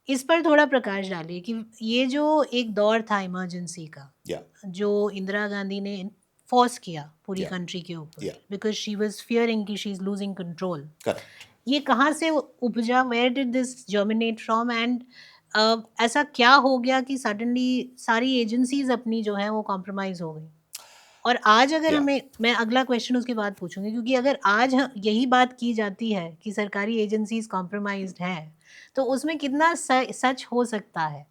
इस पर थोड़ा प्रकाश डालिए कि ये जो एक दौर था इमरजेंसी का, जो इंदिरा गांधी ने फोर्स किया पूरी कंट्री के ऊपर, बिकॉज शी वाज फियरिंग कि शी इज लूजिंग कंट्रोल, ये कहाँ से उपजा, where did this germinate from, and ऐसा क्या हो गया कि सडनली सारी एजेंसीज अपनी जो है वो कॉम्प्रोमाइज हो गई। और आज अगर हमें, मैं अगला क्वेश्चन उसके बाद पूछूंगी, क्योंकि अगर आज यही बात की जाती है कि सरकारी एजेंसीज कॉम्प्रोमाइज्ड हैं, तो उसमें कितना सच हो सकता है।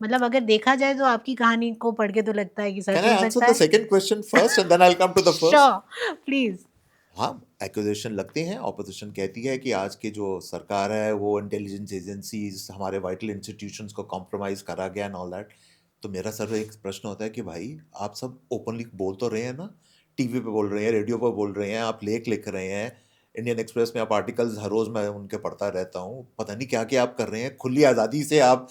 मतलब अगर देखा जाए तो आपकी कहानी को पढ़ के तो लगता है कि सच हो सकता है। Can I answer the second question first and then I'll come to the first? Sure, please. हाँ, एक्यूजेशन लगते हैं, ऑपोजिशन कहती है कि आज की जो सरकार है वो इंटेलिजेंस एजेंसीज हमारे वाइटल इंस्टीट्यूशंस को कॉम्प्रोमाइज़ करा गया एंड ऑल दैट। तो मेरा सर एक प्रश्न होता है कि भाई आप सब ओपनली बोल तो रहे हैं ना, टीवी पे बोल रहे हैं, रेडियो पे बोल रहे हैं, आप लेख लिख रहे हैं, इंडियन एक्सप्रेस में आप आर्टिकल्स हर रोज़ मैं उनके पढ़ता रहता हूँ, पता नहीं क्या क्या आप कर रहे हैं, खुली आज़ादी से आप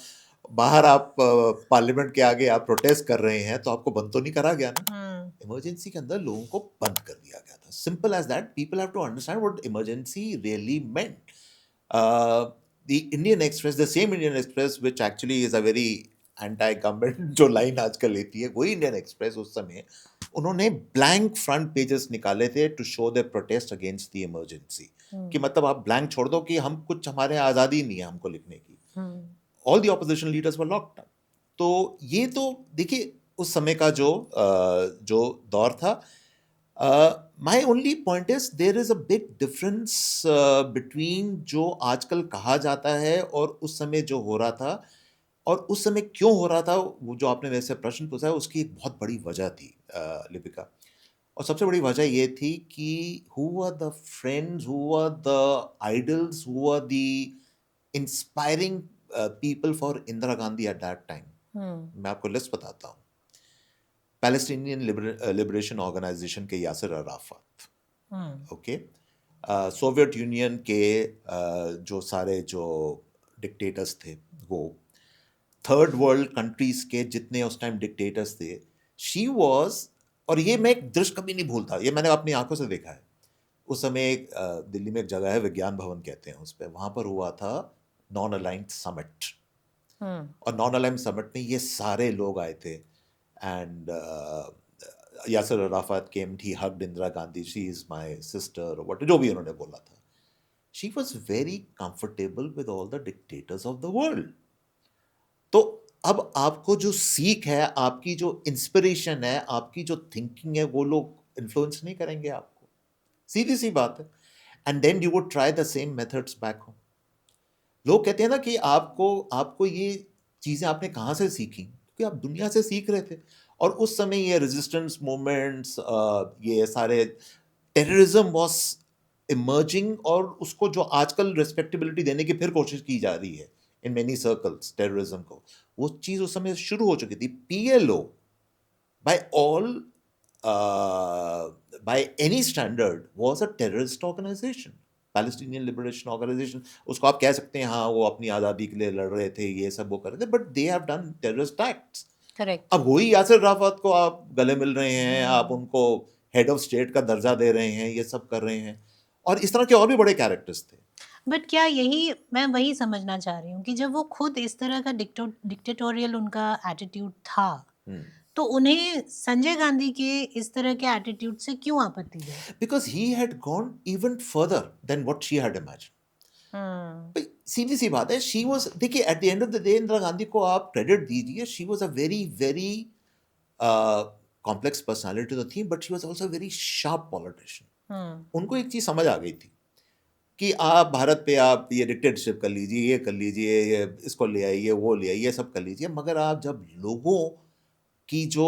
बाहर आप पार्लियामेंट के आगे आप प्रोटेस्ट कर रहे हैं, तो आपको बंद तो नहीं करा गया ना। इमरजेंसी के अंदर लोगों को बंद कर दिया गया था, simple as that. People have to understand what emergency really meant. The Indian Express, the same Indian Express which actually is a very anti government जो लाइन आजकल लेती है, वही इंडियन एक्सप्रेस उस समय उन्होंने ब्लैंक फ्रंट पेजेस निकाले थे to show the protest against the emergency, कि मतलब आप ब्लैंक छोड़ दो कि हम कुछ, हमारे आज़ादी नहीं है हमको लिखने की। All the opposition leaders were locked up. तो ये तो देखिए उस समय का जो दौर था। My only point is there is a big difference between जो आजकल कहा जाता है और उस समय जो हो रहा था, और उस समय क्यों हो रहा था, वो जो आपने मेरे से प्रश्न पूछा है उसकी एक बहुत बड़ी वजह थी लिपिका। और सबसे बड़ी वजह ये थी कि who were the friends, who were the idols, who were the inspiring people for Indira Gandhi at that time. मैं आपको लिस्ट बताता हूँ। पैलेस्टीनियन लिबरेशन ऑर्गेनाइजेशन के Yasir Arafat, okay, Soviet union के जो सारे जो डिक्टेटर्स थे वो, थर्ड वर्ल्ड कंट्रीज के जितने उस टाइम डिक्टेटर्स थे, शी वॉज, और ये मैं एक दृश्य कभी नहीं भूलता, ये मैंने अपनी आंखों से देखा है। उस समय एक दिल्ली में एक जगह है, विज्ञान भवन कहते हैं उस पर, वहां पर हुआ था नॉन अलाइंड समिट। और नॉन अलाइंड समिट में ये सारे लोग आए थे, and Yasir Arafat came, he hugged Indira Gandhi, she is my sister, what जो भी उन्होंने बोला था। She was very comfortable with all the dictators of the world. तो अब आपको जो सीख है, आपकी जो इंस्पिरेशन है, आपकी जो थिंकिंग है, वो लोग इन्फ्लुएंस नहीं करेंगे आपको, सीधी सी बात है। And then you would try the same methods back home. लोग कहते हैं ना कि आपको आपको ये चीजें आपने कहाँ से सीखी, क्योंकि आप दुनिया से सीख रहे थे। और उस समय ये रेजिस्टेंस मूवमेंट्स, ये सारे टेररिज्म वाज इमर्जिंग, और उसको जो आजकल रिस्पेक्टेबिलिटी देने की फिर कोशिश की जा रही है इन मेनी सर्कल्स, टेररिज्म को, वो चीज उस समय शुरू हो चुकी थी। PLO by all, by any standard was a terrorist organisation. Palestinian Liberation Organisation, उसको आप कह सकते हैं हाँ वो अपनी आज़ादी के लिए लड़ रहे थे, ये सब वो कर रहे थे, but they have done terrorist acts. Correct. अब वही यासिर अराफत को आप गले मिल रहे हैं, आप उनको हेड ऑफ स्टेट का दर्जा दे रहे हैं, ये सब कर रहे हैं, और इस तरह के और भी बड़े कैरेक्टर्स थे। बट क्या यही मैं वही समझना चाह रही हूँ कि जब वो खुद इस तरह का डिक्टेटोरियल उनका एटीट्यूड था, तो उन्हें संजय गांधी के इस तरह के एटीट्यूड से क्यों आपत्ति है? Because he had gone even further than what she had imagined. सीधी सी बात है, शी वाज, देखिए at the end of the day Indira Gandhi को आप क्रेडिट दीजिए, she was a very very complex personality तो थी, but she was also very sharp politician. उनको एक चीज समझ आ गई थी कि आप भारत पे आप ये डिक्टेटरशिप कर लीजिए, ये कर लीजिए, ये इसको ले आइए, वो ले आइए, ये सब कर लीजिए, मगर आप जब लोगों की जो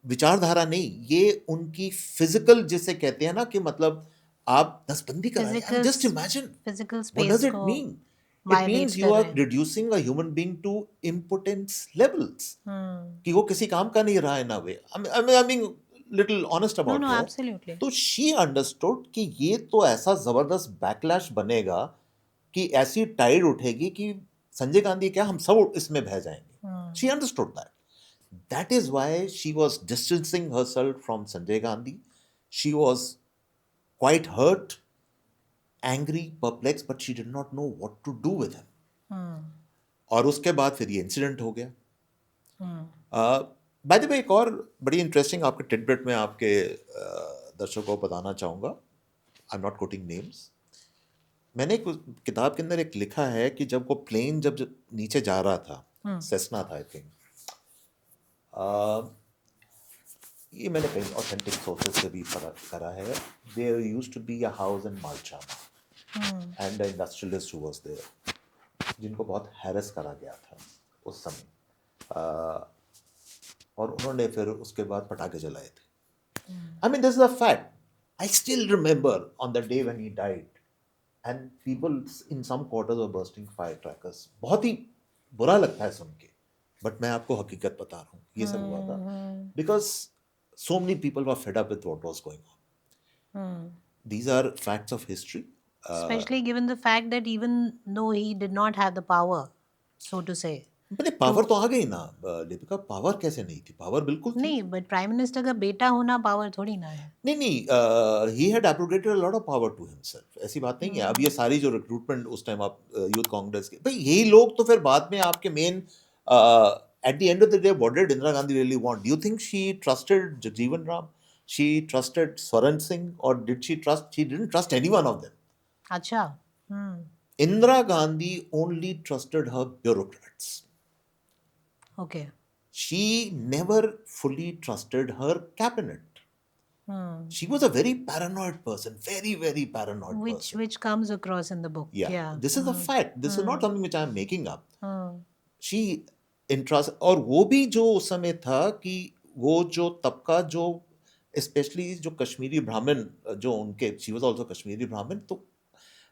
विचारधारा नहीं, ये उनकी फिजिकल जिसे कहते हैं ना, कि मतलब आप नसबंदी कराएं, physical just imagine physical what space does it को mean. It violate means you कर आर रहे हैं। Reducing a human being to importance levels, कि वो किसी काम का नहीं रहा in a way. I mean little honest no about no, here. Absolutely. तो शी अंडरस्टूड कि ये तो ऐसा जबरदस्त बैकलैश बनेगा, कि ऐसी टाइड उठेगी कि संजय गांधी क्या, हम सब इसमें बह जाएंगे। She understood that. That is why she was distancing herself from Sanjay Gandhi. She was quite hurt, angry, perplexed, but she did not know what to do with him. और उसके बाद फिर ये इंसिडेंट हो गया। बाय द वे, एक और बड़ी इंटरेस्टिंग आपके टिडबिट में आपके दर्शकों को बताना चाहूँगा। आई एम नॉट कोटिंग नेम्स। मैंने एक किताब के अंदर एक लिखा है कि जब वो प्लेन जब नीचे जा रहा था, सेस्ना था आई थिंक, ये मैंने कहीं ऑथेंटिक सोर्सेज से भी पता करा है। There used to be a house in Malchana and the industrialist who was there, जिनको बहुत हैरेस करा गया था उस समय, और उन्होंने फिर उसके बाद पटाखे जलाए थे। I mean this is a fact. I still remember on the day when he died, and people in some quarters were bursting firecrackers. बहुत ही बुरा लगता है सुन के, but मैं आपको हकीकत बता रहा हूँ, ये सब हुआ था because so many people were fed up with what was going on. These are facts of history. Especially given the fact that even though he did not have the power, so to say. मैंने power तो आ गई ना Deepika, power कैसे नहीं थी, power बिल्कुल थी. नहीं, बट प्राइम मिनिस्टर का बेटा होना पावर थोड़ी ना है. नहीं, he had abrogated a lot of power to himself, ऐसी बात नहीं है. अब ये सारी जो रिक्रूटमेंट उस टाइम आप यूथ कांग्रेस के, भाई यही लोग तो फिर बाद में आपके main, at the end of the day what did Indira Gandhi really want? Do you think she trusted Jagjivan Ram? She trusted Swaran Singh? और did she trust? She didn't trust anyone of them. अच्छा. Indira Gandhi only trusted her bureaucrats. Okay. She never fully trusted her cabinet. She was a very paranoid person, very, very paranoid person. Which comes across in the book. Yeah. This is a fact. This is not something which I am making up. She interest, और वो भी जो उस समय था कि वो जो तबका जो especially जो कश्मीरी ब्राह्मण जो उनके, she was also Kashmiri Brahmin, तो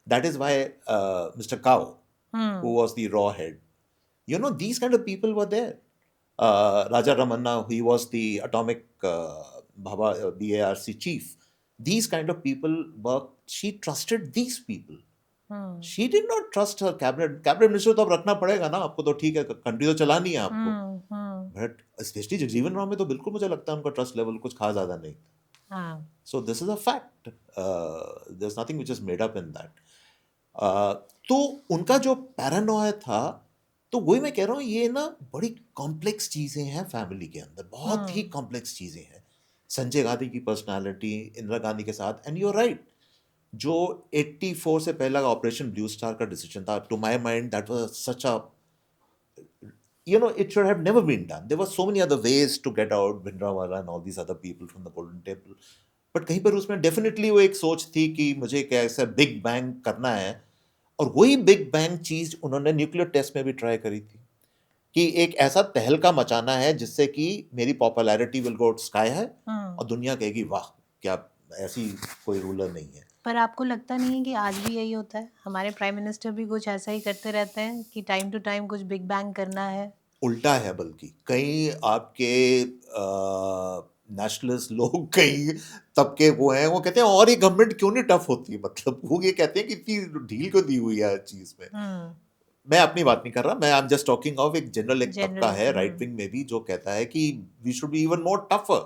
that is why Mr. Kao, who was the raw head, you know, these kind of people were there. Raja Ramanna, he was the atomic BARC chief. These kind of people were, she trusted these people. She did not trust her cabinet. Cabinet minister तो अब रखना पड़ेगा ना आपको, तो ठीक है, country तो चलानी है आपको. बट स्पेशली जगजीवन राम में तो बिल्कुल मुझे लगता है उनका ट्रस्ट लेवल कुछ खास ज्यादा नहीं था. So this is a fact. There is nothing which is made up in that. तो उनका जो पैरानोया था, तो वही मैं कह रहा हूँ, ये ना बड़ी कॉम्प्लेक्स चीजें हैं फैमिली के अंदर, बहुत ही कॉम्प्लेक्स चीजें हैं. संजय गांधी की पर्सनालिटी इंदिरा गांधी के साथ, एंड यू आर राइट, जो 84 से पहला ऑपरेशन ब्लू स्टार का डिसीजन था, to my mind that was such a, you know, it should have never been done. There were so many other ways to get out, Bhindranwala and all these other people from the Golden Temple. But कहीं पर उसमें definitely वो एक सोच थी कि मुझे कैसे बिग बैंग करना है, और वही बिग बैंग चीज उन्होंने न्यूक्लियर टेस्ट में भी ट्राई करी थी, कि एक ऐसा तहलका मचाना है जिससे कि मेरी popularity will go sky high, और दुनिया कहेगी वाह क्या ऐसी कोई रूलर नहीं है. पर आपको लगता नहीं है कि आज भी यही होता है? हमारे प्राइम मिनिस्टर भी कुछ ऐसा ही करते रहते हैं कि टाइम टू टाइम कुछ बिग बैंग करना है. उल्टा है, बल्कि कई आपके नेशनलिस्ट लोग, कई तबके वो हैं, वो कहते हैं और ये गवर्नमेंट क्यों नहीं टफ होती, मतलब वो ये कहते हैं कि इतनी ढील क्यों दी हुई है हर चीज में. मैं अपनी बात नहीं कर रहा, मैं I am just talking of एक जनरल, एक तबका है राइट विंग में भी जो कहता है कि we should be even more tougher,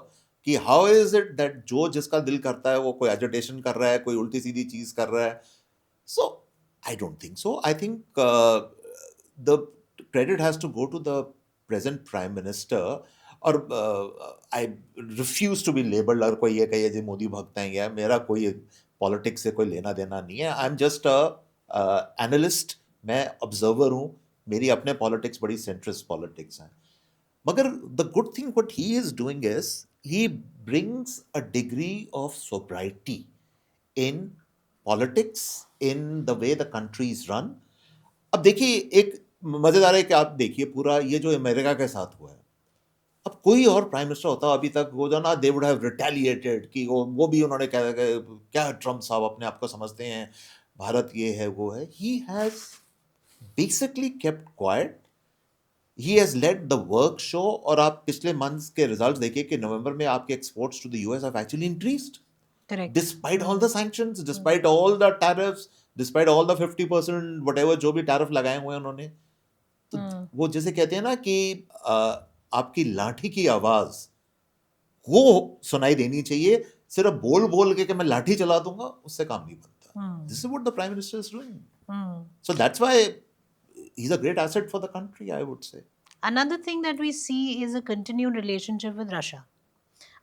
कि हाउ इज इट दैट जो जिसका दिल करता है वो कोई एजिटेशन कर रहा है, कोई उल्टी सीधी चीज कर रहा है. So I don't think so. I think the credit has to go to the present prime minister. और I refuse to be labeled, और कोई ये कहे जी मोदी भक्त हैं, या मेरा कोई पॉलिटिक्स से कोई लेना देना नहीं है. I am just a analyst, मैं ऑब्जर्वर हूँ. मेरी अपने पॉलिटिक्स बड़ी सेंट्रिस्ट पॉलिटिक्स हैं. मगर the good thing what he is doing is he brings a degree of sobriety in politics, in the way the country is run. अब देखिए, एक मजेदार है कि आप देखिए पूरा ये जो अमेरिका के साथ हुआ है, अब कोई और प्राइम मिनिस्टर होता अभी तक वो जो ना, दे वुड हैव रिटेलिएटेड, कि वो भी उन्होंने क्या ट्रम्प साहब अपने आप को समझते हैं, भारत ये है वो है. He has basically kept quite. He has let the work show. और आप पिछले मंथ्स के रिजल्ट्स देखिए कि नवंबर में आपके exports to the US have actually increased, despite all the sanctions, despite all the tariffs, despite all the 50% whatever जो भी टैरिफ लगाए हुए हैं उन्होंने. तो वो जैसे कहते हैं ना कि आपकी लाठी की आवाज वो सुनाई देनी चाहिए, सिर्फ बोल बोल के कि मैं लाठी चला दूंगा, उससे काम नहीं बनता. This is what the prime minister is doing. So that's why he's a great asset for the country, I would say. Another thing that we see is a continued relationship with Russia.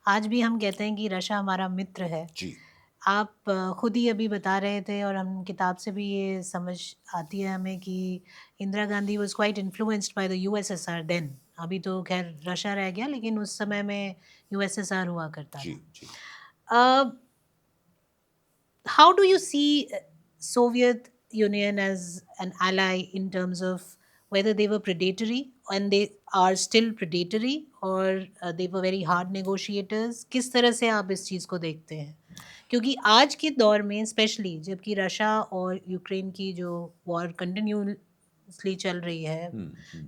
आज भी हम कहते हैं कि Russia हमारा मित्र है. जी. आप खुद ही अभी बता रहे थे, और हम किताब से भी ये समझ आती है हमें कि Indira Gandhi was quite influenced by the USSR then. अभी तो खैर रशिया रह गया, लेकिन उस समय में यूएसएसआर हुआ करता जी, था. जी. How do you see Soviet Union as an ally in terms of whether they were predatory, and they are still predatory, or they were very hard negotiators? किस तरह से आप इस चीज को देखते हैं? क्योंकि आज के दौर में स्पेशली जबकि रशिया और यूक्रेन की जो वॉर कंटिन्यूसली चल रही है,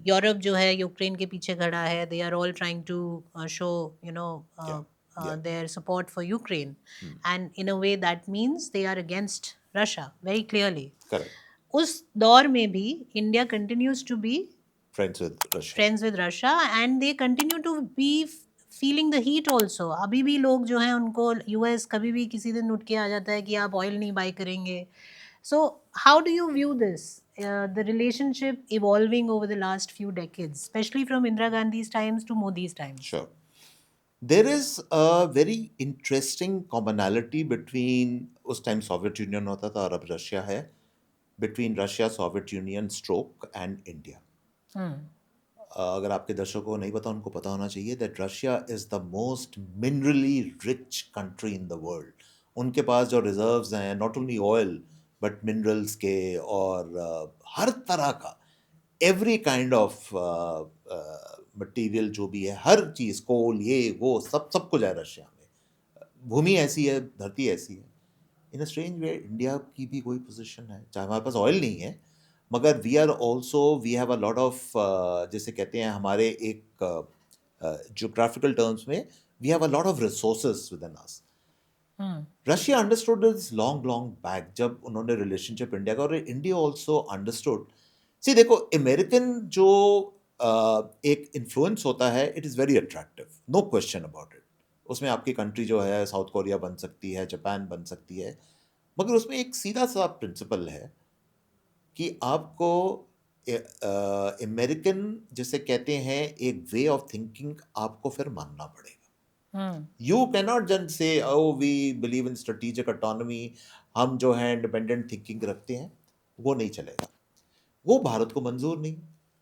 यूरोप जो है यूक्रेन के पीछे खड़ा है, they are all trying to show you know their support for Ukraine, and in a way that means they are against Russia very clearly. Correct. उस दौर में भी India continues to be friends with Russia and they continue to be feeling the heat also. अभी भी लोग जो हैं उनको US कभी भी किसी दिन उठ के आ जाता है कि आप ऑयल नहीं बाय करेंगे. So how do you view this? The relationship evolving over the last few decades, especially from Indira Gandhi's times to Modi's times. Sure. There is a very interesting commonality between उस time Soviet union होता था और अब Russia है, between Russia, Soviet Union, stroke and India. अगर आपके दर्शकों को नहीं पता, उनको पता होना चाहिए that Russia is the most minerally rich country in the world. उनके पास जो रिजर्व्स हैं, not only oil but minerals के और हर तरह का every kind of मटेरियल जो भी है, हर चीज, कोल, ये वो सब कुछ है रशिया में. भूमि ऐसी है, धरती ऐसी है. इन अ स्ट्रेंज वे इंडिया की भी कोई पोजीशन है, चाहे हमारे पास ऑयल नहीं है, मगर we have a lot of, जैसे कहते हैं हमारे एक जियोग्राफिकल टर्म्स में, we have a lot of resources within us. Russia understood this long back जब उन्होंने रिलेशनशिप इंडिया का, और इंडिया ऑल्सो अंडरस्टूड. सी देखो, अमेरिकन जो एक इन्फ्लुएंस होता है, it is very attractive, no question about it. उसमें आपकी कंट्री जो है साउथ कोरिया बन सकती है, जापान बन सकती है, मगर उसमें एक सीधा सा प्रिंसिपल है कि आपको अमेरिकन जिसे कहते हैं एक वे ऑफ थिंकिंग आपको फिर मानना पड़ेगा. You can not just say oh we believe in strategic autonomy, हम जो है इंडिपेंडेंट थिंकिंग रखते हैं, वो नहीं चलेगा. वो भारत को मंजूर नहीं.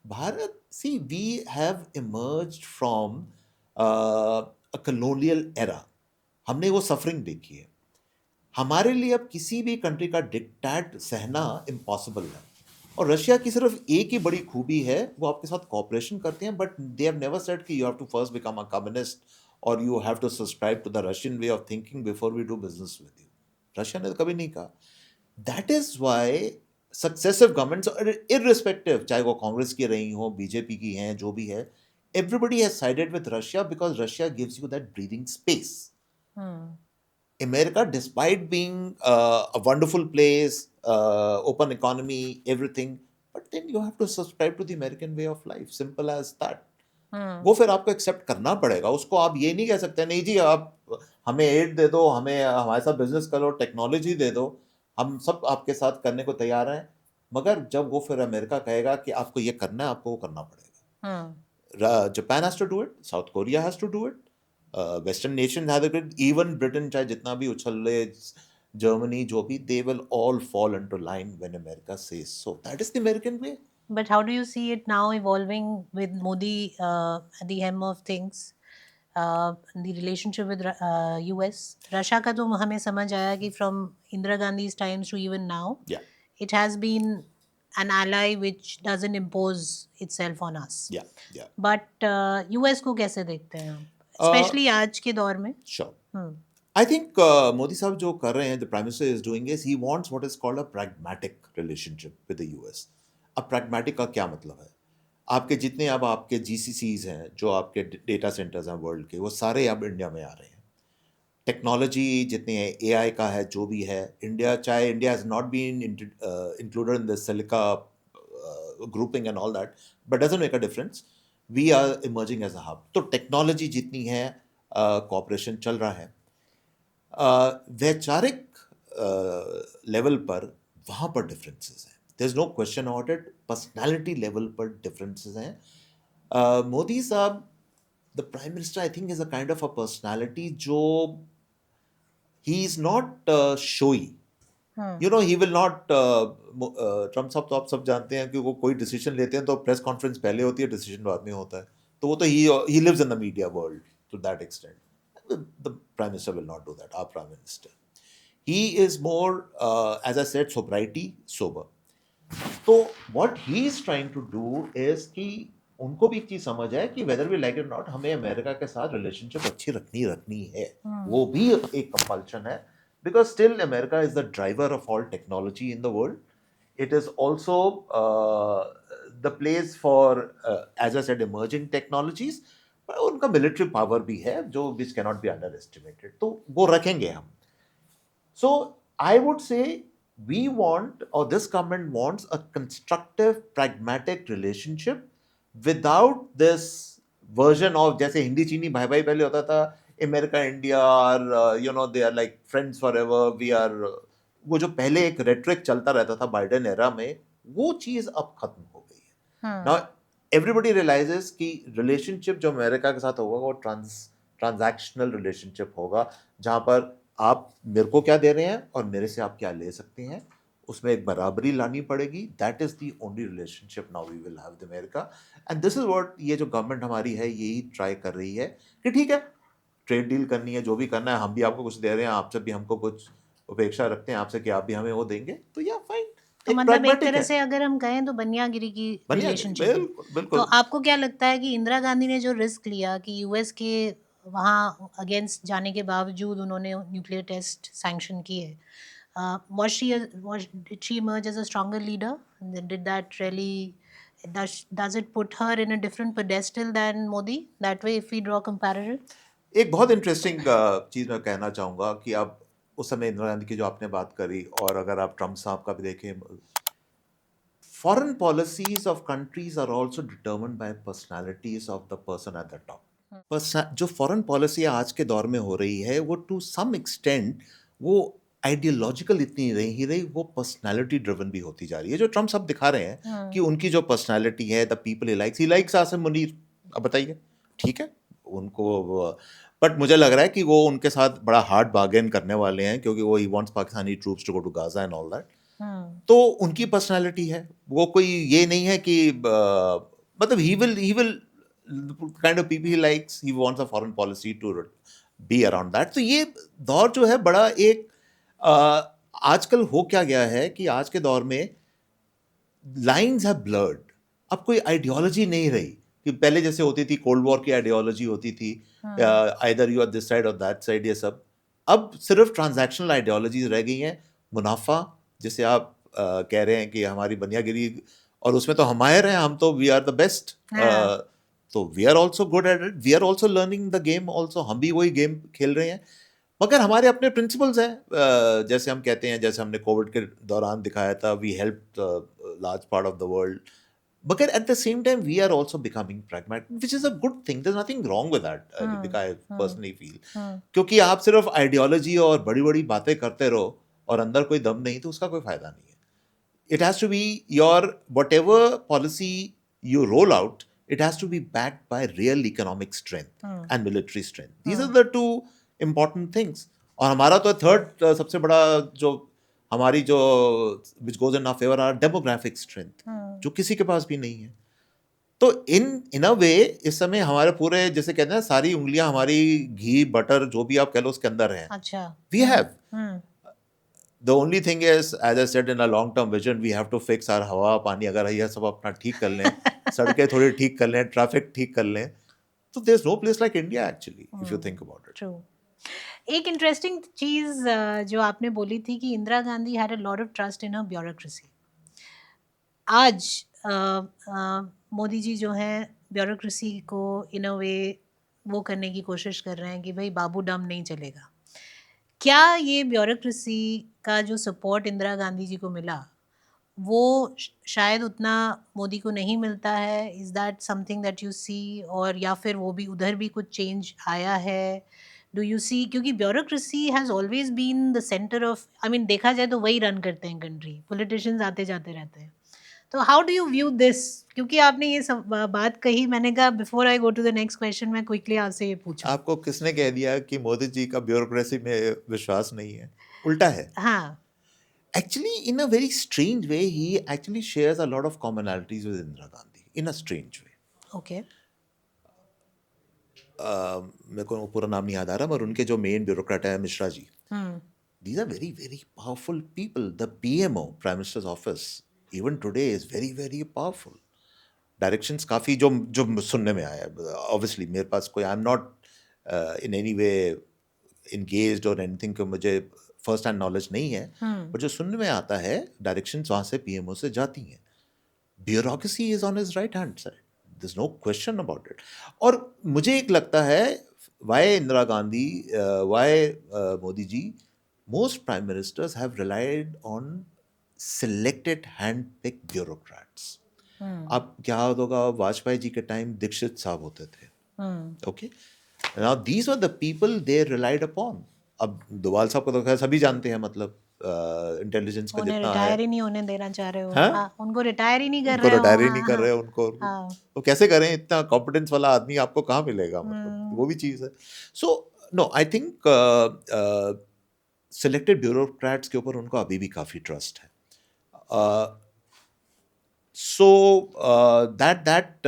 Bharat, see we have emerged from a colonial era. हमने वो सफरिंग देखी है. हमारे लिए अब किसी भी कंट्री का डिक्टेट सहना इम्पॉसिबल है. और रशिया की सिर्फ एक ही बड़ी खूबी है, वो आपके साथ कॉपरेशन करते हैं, but they have never said कि you have to first become a communist और you have to subscribe to the Russian way of thinking before we do business with you. Russia ने तो कभी नहीं कहा. That is why successive governments, irrespective चाहे वो कांग्रेस की रही हो, बीजेपी की हैं, जो भी है, everybody has sided with Russia because Russia gives you that breathing space. America, despite being a wonderful place, open economy, everything, but then you have to subscribe to the American way of life. Simple as that. वो फिर आपको accept करना पड़ेगा. उसको आप ये नहीं कह सकते नहीं जी आप हमें एड दे दो, हमें हमारे साथ बिजनेस करो, टेक्नोलॉजी दे दो, हम सब आपके साथ करने को तैयार हैं, मगर जब वो फिर अमेरिका कहेगा कि आपको ये करना है, आपको वो करना पड़ेगा. Japan has to do it, South Korea has to do it, western nation have to, even Britain चाहे जितना भी उछल ले, जर्मनी जो भी, they will all fall into line when America says so. That is the American way. But how do you see it now evolving with Modi at the helm of things? The relationship with US, Russia का तो हमें समझ आया कि from Indira Gandhi's times to even now, Yeah. it has been an ally which doesn't impose itself on us. Yeah, yeah. But US को कैसे देखते हैं आप? Especially आज के दौर में? Sure. I think Modi साहब जो कर रहे हैं, the Prime Minister is doing is he wants what is called a pragmatic relationship with the US. अब pragmatic का क्या मतलब है? आपके जितने अब आपके GCCs हैं, जो आपके डेटा सेंटर्स हैं वर्ल्ड के, वो सारे अब इंडिया में आ रहे हैं. टेक्नोलॉजी जितनी है, AI का है, जो भी है, इंडिया, चाहे India has not been included in the silica grouping and all that, but doesn't make a difference. We are emerging as a hub. तो टेक्नोलॉजी जितनी है, कॉपरेशन चल रहा है. वैचारिक लेवल पर वहाँ पर डिफरेंसेस हैं. There is no question about it. Personality level पर डिफरेंसेस हैं. मोदी साहब, the prime minister, I think is a kind of a personality जो he is not showy. You know, he will not, Trump साहब तो आप सब जानते हैं कि वो कोई डिसीजन लेते हैं तो प्रेस कॉन्फ्रेंस पहले होती है, डिसीजन बाद में होता है. तो वो तो he lives in the media world to that extent. The Prime Minister will not do that. Our Prime Minister, he is more, as I said, sobriety, sober. So what he is trying to do is कि उनको भी एक चीज समझ है कि whether we like it or not, हमें America के साथ रिलेशनशिप अच्छी रखनी है. वो भी एक कंपल्शन है. because still America is the driver of all technology in the world. It is also the place for, as I said, emerging technologies. पर उनका military power भी है जो which cannot be underestimated. तो वो रखेंगे हम. So I would say we want, or this government wants, a constructive, pragmatic relationship without this version of जैसे हिंदी चीनी भाई भाई पहले होता था, अमेरिका इंडिया और they are like friends forever, we are, वो जो पहले एक रेटरिक चलता रहता था बाइडेन एरा में, वो चीज अब खत्म हो गई है. नाउ एवरीबडी रियलाइजेस कि रिलेशनशिप जो अमेरिका के साथ होगा वो ट्रांजैक्शनल रिलेशनशिप होगा, जहां पर आप मेरे को क्या दे रहे हैं और मेरे से आप क्या ले सकते हैं, उसमें एक बराबरी लानी पड़ेगी. That is the only relationship now we will have with America. And this is what ये जो गवर्नमेंट हमारी है यही ट्राई कर रही है कि ठीक है, ट्रेड डील करनी है, जो भी करना है, हम भी आपको कुछ दे रहे हैं, आपसे भी हमको कुछ अपेक्षा रखते हैं आपसे कि आप भी हमें वो देंगे, तो या फाइन. तो मतलब एक तरह से अगर हम कहें तो बनियागिरी की रिलेशनशिप. बिल्कुल बिल्कुल. तो आपको क्या लगता है कि इंदिरा गांधी ने जो रिस्क लिया कि यूएस के वहाँ अगेंस्ट जाने के बावजूद उन्होंने न्यूक्लियर टेस्ट सैंक्शन किए, did she emerge as a stronger leader? Did that really, does it put her in a different pedestal than Modi that way if we draw comparison? एक बहुत interesting चीज मैं कहना चाहूंगा कि आप उस समय इंदिरा गांधी की जो आपने बात करी, और अगर आप ट्रम्प साहब का भी देखें, foreign policies of countries are also determined by personalities of the person at the top. जो फॉरेन पॉलिसी आज के दौर में हो रही है वो टू सम एक्सटेंट वो आइडियोलॉजिकल इतनी नहीं रही, वो पर्सनालिटी ड्रिवन भी होती जा रही है. जो ट्रम्प साहब दिखा रहे हैं कि उनकी जो पर्सनालिटी है, the people he likes Asim Munir, अब बताइए, ठीक है उनको, बट मुझे लग रहा है कि वो उनके साथ बड़ा हार्ड बार्गेन करने वाले हैं, क्योंकि वो he wants Pakistani troops to go to Gaza and all that. तो उनकी पर्सनालिटी है, वो कोई ये नहीं है कि मतलब he will kind of people he likes, he wants a foreign policy to be around that. तो ये दौर जो है बड़ा एक आजकल हो क्या गया है कि आज के दौर में लाइंस हैव ब्लर्ड. अब कोई आइडियोलॉजी नहीं रही कि पहले जैसे होती थी, कोल्ड वॉर की आइडियोलॉजी होती थी, either you are this side और दैट साइड, ये सब अब सिर्फ ट्रांजैक्शनल आइडियोलॉजीज रह गई हैं. मुनाफा, जैसे आप कह रहे हैं कि हमारी बनियागिरी, और उसमें तो हम माहिर हैं, हम तो वी आर द बेस्ट, तो we are also good at it, we are also learning the game also, हम भी वही गेम खेल रहे हैं, मगर हमारे अपने प्रिंसिपल्स हैं. जैसे हम कहते हैं, जैसे हमने कोविड के दौरान दिखाया था, we help large part of the world, मगर at the same time we are also becoming pragmatic, which is a good thing. There is nothing wrong with that, Deepika, I personally feel. क्योंकि आप सिर्फ ideology और बड़ी बड़ी बातें करते रहो और अंदर कोई दम नहीं, तो उसका कोई फायदा नहीं है. It has to be your, whatever policy you roll out, it has to be backed by real economic strength and military strength. These are the two important things. और हमारा तो थर्ड सबसे बड़ा जो हमारी जो which goes in our favor are demographic strength, जो किसी के पास भी नहीं है. तो in a way इस समय हमारे पूरे, जैसे कहते हैं, सारी उंगलियां हमारी घी बटर जो भी आप कह लो उसके अंदर हैं. अच्छा. We have. The only thing is, as I said, in a long-term vision, we have to fix our हवा पानी. अगर यह सब अपना ठीक कर लें, सड़कें थोड़ी ठीक कर लें, ट्रैफिक ठीक कर लें, तो there's no place like India actually, if you think about it. True. एक इंटरेस्टिंग चीज जो आपने बोली थी कि Indira Gandhi had a lot of trust in her bureaucracy. आज मोदी जी जो हैं ब्यूरोक्रेसी को इन अ वे वो करने की कोशिश कर रहे हैं कि भाई बाबू डम नहीं चलेगा. क्या ये ब्यूरोक्रेसी का जो सपोर्ट इंदिरा गांधी जी को मिला वो शायद उतना मोदी को नहीं मिलता है? Is that something that you see, और या फिर वो भी उधर भी कुछ चेंज आया है? डू यू सी, क्योंकि bureaucracy has always been the centre of, I mean देखा जाए तो वही रन करते हैं कंट्री, पॉलिटिशियंस आते जाते रहते हैं. तो how do you view this? क्योंकि आपने ये सब बात कही, मैंने कहा before I go to the next question मैं क्विकली आपसे ये पूछूं. आपको किसने कह दिया कि मोदी जी का ब्यूरोक्रेसी में विश्वास नहीं है? उल्टा है. हाँ. Actually, in a very strange way, he actually shares a lot of commonalities with Indira Gandhi, in a strange way. Okay. मेरे को पूरा नाम नहीं याद आ रहा, मगर उनके जो मेन ब्यूरोक्रेट है Mishra ji, these are very very powerful people. The PMO, Prime Minister's Office, even today is very very powerful. Directions काफ़ी जो सुनने में आया, obviously मेरे पास कोई, I'm not in any way engaged or anything कि मुझे फर्स्ट हैंड नॉलेज नहीं है, पर जो सुनने में आता है डायरेक्शंस वहां से पीएमओ से जाती हैं. Bureaucracy is on his right hand side, there is no question about it. और मुझे एक लगता है why Indira Gandhi, why Modi ji, most prime ministers have relied on selected hand-picked bureaucrats. अब क्या होगा, वाजपेयी जी के टाइम दीक्षित साहब होते थे. Okay, now these were the people they relied upon. अब डोवाल साहब को तो खैर सभी जानते हैं, मतलब इंटेलिजेंस का उन्हें जितना रिटायर है. ही नहीं होने देना चाह रहे हो. हाँ? हाँ, उनको रिटायर ही नहीं कर उनको रहे हो. रिटायर ही हाँ, नहीं कर रहे हैं उनको. हाँ. तो कैसे करें, इतना कॉम्पिटेंस वाला आदमी आपको कहाँ मिलेगा, मतलब वो भी चीज है. So no, I think selected bureaucrats के ऊपर उनको अभी भी काफी ट्रस्ट है. So that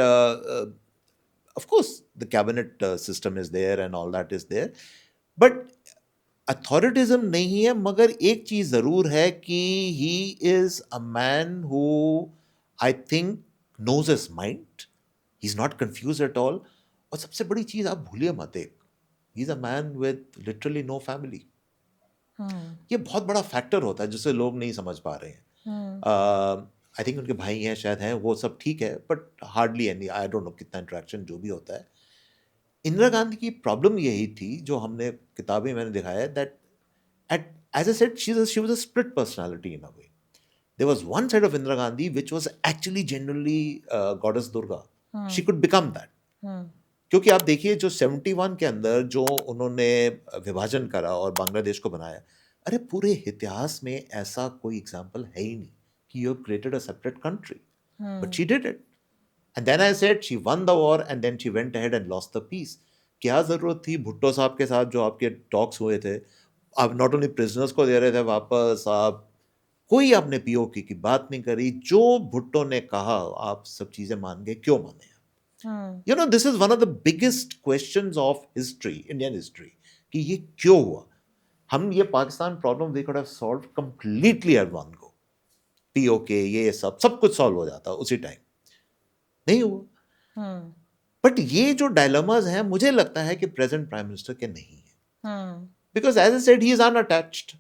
of course the cabinet system is there and all that is there, but authoritism नहीं है. मगर एक चीज जरूर है कि he is a man who I think knows his mind. He's not confused at all. और सबसे बड़ी चीज आप भूलिए मत एक, he's a man with literally no family. ये बहुत बड़ा फैक्टर होता है जिसे लोग नहीं समझ पा रहे हैं. आई थिंक उनके भाई हैं, शायद हैं, वो सब ठीक है, but hardly any, I don't know कितना इंटरेक्शन जो भी होता है. इंदिरा गांधी की प्रॉब्लम यही थी, जो हमने किताबें मैंने दिखाया है, that at as I said she was a split personality in a way. There was one side of Indira Gandhi which was actually genuinely goddess Durga. She could become that. क्योंकि आप देखिए जो 71 के अंदर जो उन्होंने विभाजन करा और बांग्लादेश को बनाया, अरे पूरे इतिहास में ऐसा कोई एग्जाम्पल है ही नहीं कि you have created a separate country, but she did it. And then I said she won the war and then she went ahead and lost the peace. क्या जरूरत थी भुट्टो साहब के साथ जो आपके टॉक्स हुए थे, आप नॉट ओनली प्रिजनर्स को दे रहे थे वापस, आप कोई आपने पीओके की बात नहीं करी. जो भुट्टो ने कहा आप सब चीजें मान गए, क्यों माने? You know, this is one of the biggest questions of history, Indian history, कि ये क्यों हुआ. हम ये Pakistan problem we could have solved completely at one go. POK ये सब कुछ सॉल्व हो जाता उसी टाइम, नहीं हुआ. बट ये जो डायलेमास हैं, मुझे लगता है कि प्रेजेंट प्राइम मिनिस्टर के नहीं है. Because as I said he is unattached.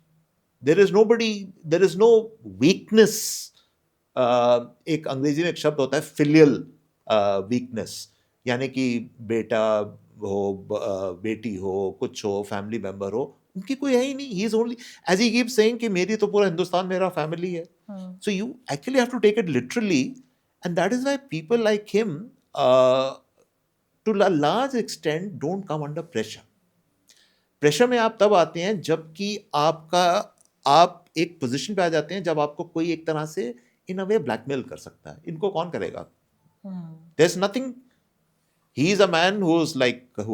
There is nobody, there is no weakness. एक अंग्रेजी में एक शब्द होता है फिलियल वीकनेस, यानी कि बेटा हो, बेटी हो, कुछ हो, फैमिली मेंबर हो, उनकी कोई है ही नहीं. He is only, as he keep saying कि मेरी तो पूरा हिंदुस्तान मेरा फैमिली है. So you actually have to take it literally, and that is why people like him to a large extent don't come under pressure. Pressure में आप तब आते हैं जबकि आप एक पोजीशन पे आ जाते हैं जब आपको कोई एक तरह से इन अ वे ब्लैकमेल कर सकता है. इनको कौन करेगा? There's nothing. He is a man who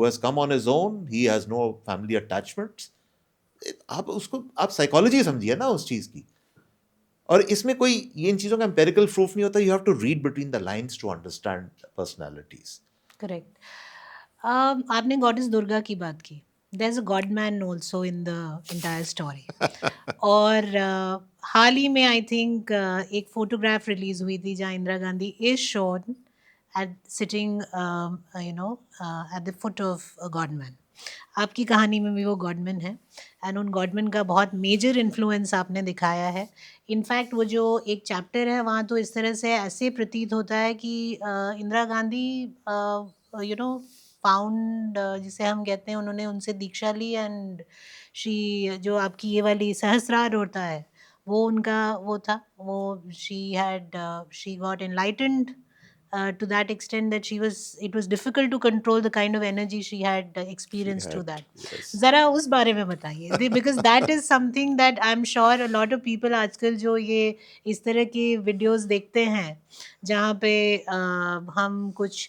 has come on his own. He has no family attachments. आप साइकोलॉजी समझिए ना उस चीज की. और इसमें कोई ये इन चीजों का एम्पेरिकल प्रूफ नहीं होता. You have to read between the lines to understand personalities. Correct. आपने गॉडेस दुर्गा की बात की. There's a god man also in the entire story. और हाल ही में आई थिंक एक फोटोग्राफ रिलीज हुई थी जहाँ Indira Gandhi is shown at sitting at the foot of a godman. आपकी कहानी में भी वो गॉडमैन है, एंड उन गॉडमैन का बहुत मेजर इन्फ्लुएंस आपने दिखाया है. इनफैक्ट वो जो एक चैप्टर है वहाँ तो इस तरह से ऐसे प्रतीत होता है कि इंदिरा गांधी फाउंड, जिसे हम कहते हैं, उन्होंने उनसे दीक्षा ली, एंड शी, जो आपकी ये वाली सहस्रार होता है, वो उनका वो था, वो she got enlightened to that extent that it was difficult to control the kind of energy she had experienced through that. Yes. ज़रा उस बारे में बताइए, because that is something that I'm sure a lot of people आजकल जो ये इस तरह की वीडियोस देखते हैं जहाँ पे हम कुछ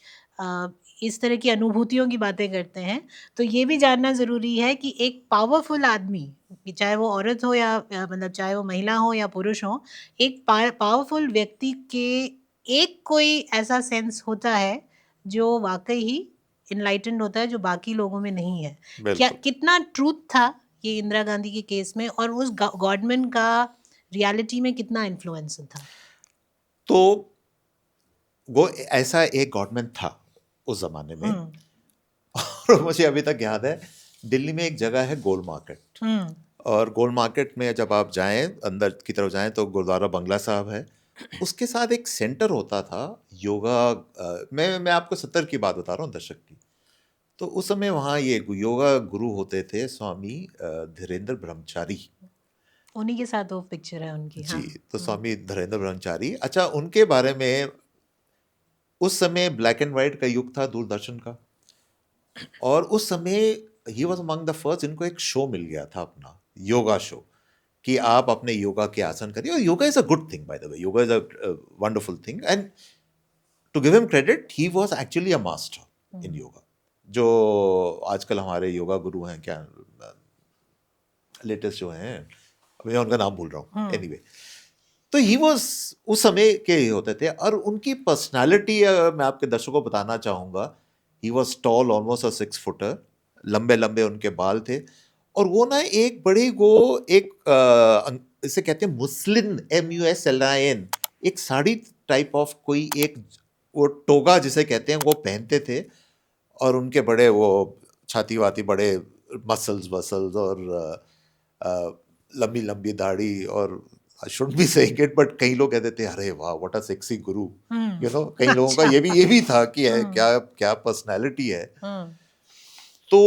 इस तरह की अनुभूतियों की बातें करते हैं, तो ये भी जानना ज़रूरी है कि एक पावरफुल आदमी, चाहे वो औरत हो या मतलब चाहे वो महिला हो या पुरुष हो, एक पावरफुल व्यक्ति के एक कोई ऐसा सेंस होता है जो वाकई ही इनलाइटेंड होता है, जो बाकी लोगों में नहीं है. क्या कितना ट्रूथ था ये इंदिरा गांधी के केस में, और उस गॉडमैन का रियलिटी में कितना इन्फ्लुएंस था? तो वो ऐसा एक गॉडमैन था उस जमाने में. और मुझे अभी तक याद है, दिल्ली में एक जगह है गोल मार्केट, और गोल मार्केट में जब आप जाएं, अंदर की तरफ जाएं, तो गुरुद्वारा बंगला साहब है, उसके साथ एक सेंटर होता था योगा। मैं आपको 70 की बात बता रहा हूँ, दशक की। तो उस समय वहाँ ये योगा गुरु होते थे स्वामी धीरेन्द्र ब्रह्मचारी उन्हीं के साथ वो पिक्चर है उनकी। जी। हाँ। तो स्वामी धीरेन्द्र ब्रह्मचारी, अच्छा, उनके बारे में उस समय ब्लैक एंड व्हाइट का युग था दूरदर्शन का, और उस समय he was among the first, इनको एक शो मिल गया था अपना, योगा शो, कि आप अपने योगा के आसन करिए। और yoga is a good thing, by the way, yoga is a wonderful thing, and to give him credit, he was actually a master in yoga. जो आजकल हमारे योगा गुरु हैं, क्या लेटेस्ट जो हैं, मैं उनका नाम भूल रहा हूँ, एनीवे। तो ही वॉज उस समय के होते थे, और उनकी पर्सनालिटी मैं आपके दर्शकों को बताना चाहूंगा। He was tall, almost a 6 footer, लंबे लंबे उनके बाल थे, और वो ना एक बड़ी वो एक इसे कहते हैं मुस्लिन, MUSLIN, एक साड़ी टाइप ऑफ कोई एक वो टोगा जिसे कहते हैं, वो पहनते थे, और उनके बड़े वो छाती वाती बड़े मसल्स वसल्स, और लंबी लंबी दाढ़ी, और I should be saying it, but कई लोग कहते थे अरे वाह what a sexy Guru, you know, कई लोगों का ये भी था कि है, क्या क्या पर्सनालिटी है। तो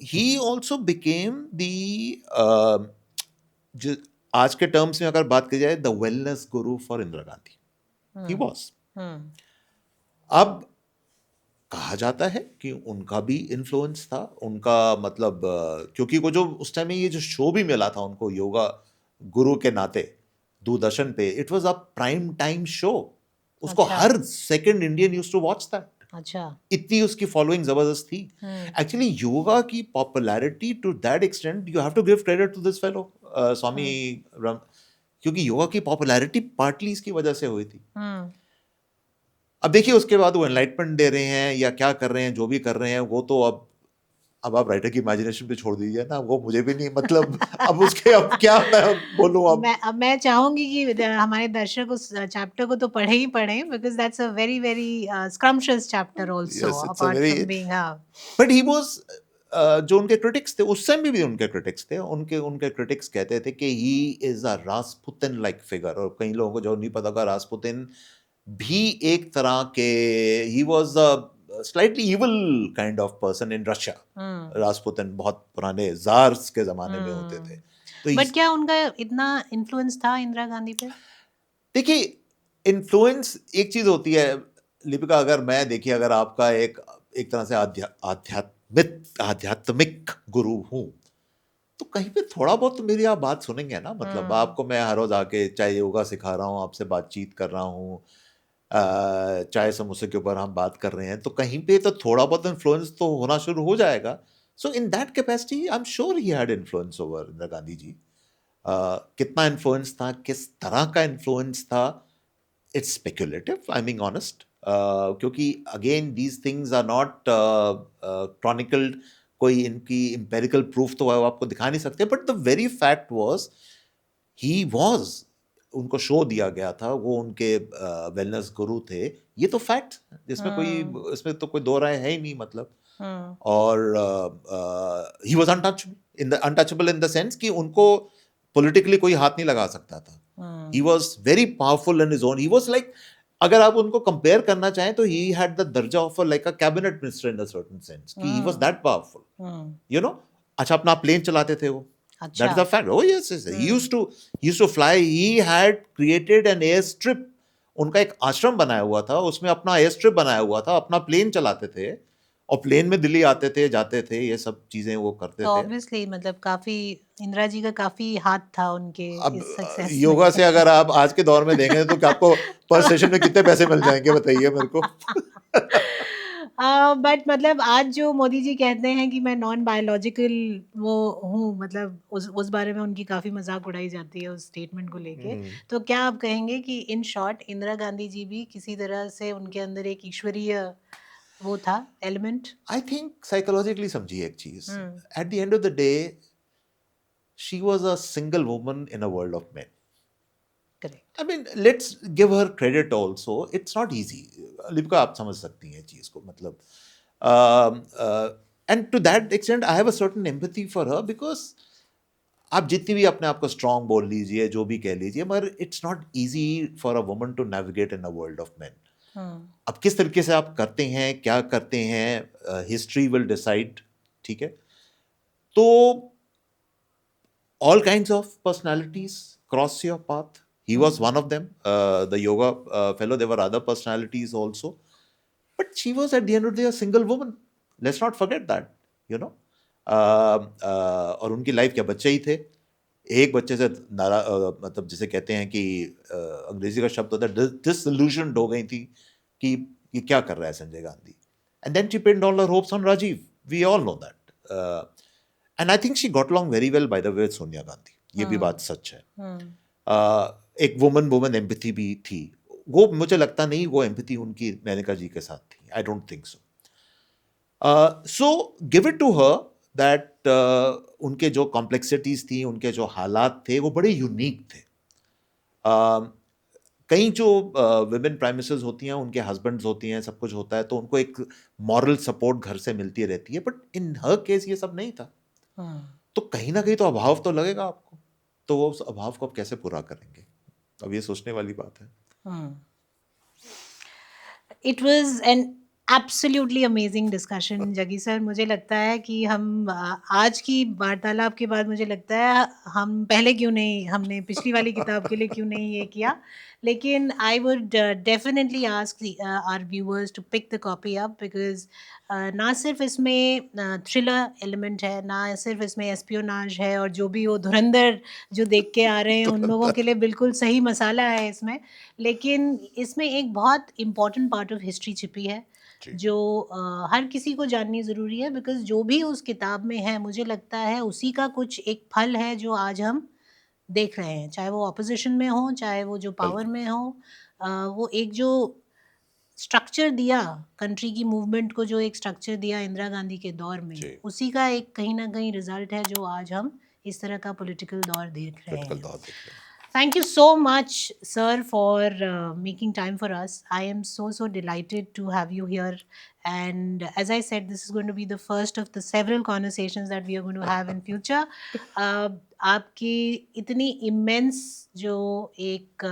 ही ऑल्सो बिकेम दी, आज के टर्म्स में अगर बात की जाए, the wellness Guru for Indira Gandhi, he was. अब कहा जाता है कि उनका भी इन्फ्लुएंस था, उनका मतलब क्योंकि वो जो उस टाइम में ये जो शो भी मिला था उनको योगा गुरु के नाते दूरदर्शन पे, it was a prime time show, उसको अच्छा। हर second Indian used to watch that. अच्छा। इतनी उसकी फॉलोइंग जबरदस्त थी। एक्चुअली योगा की popularity to that extent, you have to give credit to this fellow Swami Ram, क्योंकि योगा की पॉपुलैरिटी पार्टली इसकी वजह से हुई थी। अब देखिए उसके बाद वो एनलाइटमेंट दे रहे हैं या क्या कर रहे हैं, जो भी कर रहे हैं, वो तो अब आप राइटर की इमेजिनेशन पे छोड़ दीजिए ना, वो मुझे भी नहीं, मतलब अब उसके अब क्या मैं बोलूं। अब मैं चाहूंगी कि हमारे दर्शक उस चैप्टर को तो पढ़े ही पढ़े, because that's a very very scrumptious chapter also, yes, it's a apart very, from being but he was, जो उनके क्रिटिक्स थे उस समय भी उनके क्रिटिक्स थे, उनके उनके क्रिटिक्स कहते थे कि he is a Rasputin like figure, और कई लोगों को जो नहीं पता होगा, रासपुतिन भी एक तरह के, he was a slightly evil kind of person in Russia. Rasputin बहुत पुराने जार्स के जमाने में होते थे। तो बट क्या उनका इतना इन्फ्लुएंस था इंदिरा गांधी पे? देखिए, इन्फ्लुएंस एक चीज होती है लिपिका, अगर मैं देखिए, अगर आपका एक तरह से आध्यात्मिक गुरु हूं, तो कहीं पे थोड़ा बहुत तो मेरी आप बात सुनेंगे ना, मतलब आपको मैं हर रोज आके चाहे योगा सिखा रहा हूँ, आपसे बातचीत कर रहा हूँ, चाय समोसे के ऊपर हम बात कर रहे हैं, तो कहीं पे तो थोड़ा बहुत इन्फ्लुएंस तो होना शुरू हो जाएगा। So in that capacity I am sure he had influence over Indira Gandhi ji. कितना इन्फ्लुएंस था, किस तरह का इन्फ्लुएंस था, it's speculative, I mean honest, क्योंकि again these things are not chronicled, कोई इनकी एम्पेरिकल प्रूफ तो आपको दिखा नहीं सकते, but the very fact was he was, उनको शो दिया गया था, वो उनके वेलनेस गुरु थे, ये तो फैक्ट, इसमें कोई, इसमें तो कोई दो राय है ही नहीं, मतलब। और he was untouchable in the sense कि उनको पॉलिटिकली कोई हाथ नहीं लगा सकता था। He was very powerful in his own, he was like, अगर आप उनको कंपेयर करना चाहें तो ही हैड द दर्जा of like a cabinet minister in a certain sense, कि he was that powerful, you know. अच्छा, अपना प्लेन चलाते थे वो, that is a fact. Oh yes, yes. He used to fly. He had created an airstrip. उनका एक आश्रम बनाया हुआ था, उसमें अपना एयर स्ट्रिप बनाया हुआ था, अपना प्लेन चलाते थे, और प्लेन में दिल्ली आते थे, जाते थे, ये सब चीजें वो करते तो थे। ऑब्वियसली मतलब काफी इंदिरा जी का काफी हाथ था उनके अब इस सक्सेस में। योगा से अगर आप आज के दौर में देखें तो क्या आपको पर सेशन में कितने पैसे मिल जाएंगे, बताइए मेरे को। बट मतलब आज जो मोदी जी कहते हैं कि मैं नॉन बायोलॉजिकल वो हूँ, मतलब उस बारे में उनकी काफ़ी मजाक उड़ाई जाती है उस स्टेटमेंट को लेके। तो क्या आप कहेंगे कि इन शॉर्ट इंदिरा गांधी जी भी किसी तरह से उनके अंदर एक ईश्वरीय वो था एलिमेंट? आई थिंक साइकोलॉजिकली समझिए एक चीज, eight the end of the day she was a single woman in a world of main. Correct. I mean, let's give her credit also. It's not easy. Lipika, आप समझ सकती हैं चीज को, मतलब and to that extent I have a certain empathy for her, because आप जितनी भी अपने आप को स्ट्रांग बोल लीजिए, जो भी कह लीजिए, मगर it's not easy for a woman to navigate in a world of men. अब किस तरीके से आप करते हैं, क्या करते हैं, हिस्ट्री विल डिसाइड। ठीक है, तो all kinds of personalities cross your path. He was one of them, the yoga fellow. There were other personalities also, but she was at the end of the day a single woman. Let's not forget that, you know. और उनकी life क्या, बच्चे ही थे, एक बच्चे से मतलब जिसे कहते हैं कि अंग्रेजी का शब्द होता है डिसइल्यूशन्ड हो गई थी कि ये क्या कर रहा है Sanjay Gandhi, and then she pinned all her hopes on Rajiv. We all know that, and I think she got along very well by the way Sonia Gandhi, ये भी बात सच है। एक वुमन एम्पैथी भी थी, वो मुझे लगता नहीं वो एम्पैथी उनकी मेनका जी के साथ थी, I don't think so. So give it to her that उनके जो कॉम्प्लेक्सिटीज थी, उनके जो हालात थे, वो बड़े यूनिक थे। कई जो विमेन प्राइम मिनिस्टर्स होती हैं, उनके हस्बैंड्स होती हैं, सब कुछ होता है, तो उनको एक मॉरल सपोर्ट घर से मिलती रहती है, बट इन हर केस ये सब नहीं था। तो कहीं ना कहीं तो अभाव तो लगेगा आपको, तो वो उस अभाव को आप कैसे पूरा करेंगे, अब ये सोचने वाली बात है। It was an absolutely amazing discussion जगी सर। मुझे लगता है कि हम आज की वार्तालाप के बाद मुझे लगता है हम पहले क्यों नहीं, हमने पिछली वाली किताब के लिए क्यों नहीं ये किया। लेकिन I would definitely ask our viewers to pick the copy up, because ना सिर्फ इसमें थ्रिलर एलिमेंट है, ना सिर्फ इसमें एस्पियोनाज है, और जो भी वो धुरंधर जो देख के आ रहे हैं उन लोगों के लिए बिल्कुल सही मसाला है इसमें, लेकिन इसमें एक बहुत इम्पॉर्टेंट पार्ट ऑफ हिस्ट्री छिपी है जो हर किसी को जाननी ज़रूरी है। बिकॉज जो भी उस किताब में है, मुझे लगता है उसी का कुछ एक फल है जो आज हम देख रहे हैं, चाहे वो ऑपोजिशन में हो, चाहे वो जो पावर में हो। वो एक जो स्ट्रक्चर दिया कंट्री की मूवमेंट को, जो एक स्ट्रक्चर दिया इंदिरा गांधी के दौर में, उसी का एक कहीं ना कहीं रिजल्ट है जो आज हम इस तरह का पॉलिटिकल दौर देख रहे हैं। Thank you so much, sir, for making time for us. I am so delighted to have you here. And as I said, this is going to be the first of the several conversations that we are going to have in future. आपकी इतनी immense जो एक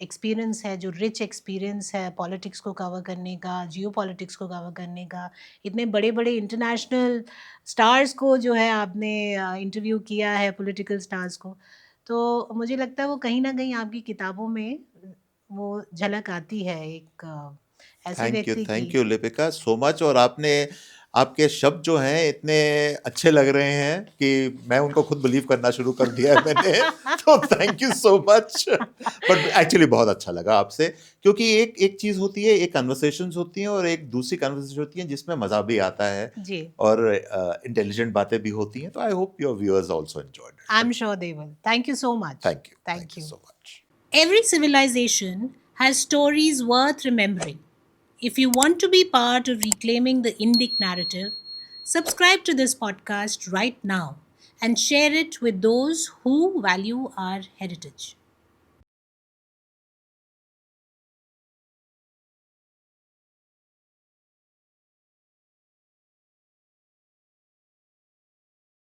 experience है, जो rich experience है politics को cover करने का, जियो पॉलिटिक्स को कवर करने का, इतने बड़े बड़े इंटरनेशनल स्टार्स को जो है आपने इंटरव्यू किया है, पॉलिटिकल स्टार्स को, तो मुझे लगता है वो कहीं ना कहीं आपकी किताबों में वो झलक आती है एक ऐसे व्यक्ति की। Thank you Lipika so much. और आपके शब्द जो हैं इतने अच्छे लग रहे हैं कि मैं उनको खुद बिलीव करना शुरू कर दिया है मैंने। तो thank you so much. But actually बहुत अच्छा लगा आपसे, क्योंकि एक चीज होती है, एक कन्वर्सेशंस होती हैं, और एक दूसरी कन्वर्सेशन होती है जिसमें मजा भी आता है जी, और इंटेलिजेंट बातें भी होती हैं। तो I hope your viewers also enjoyed it. I am sure they will. Thank you so much. Thank you so much. Every civilization has stories worth remembering. If you want to be part of reclaiming the Indic narrative, subscribe to this podcast right now and share it with those who value our heritage.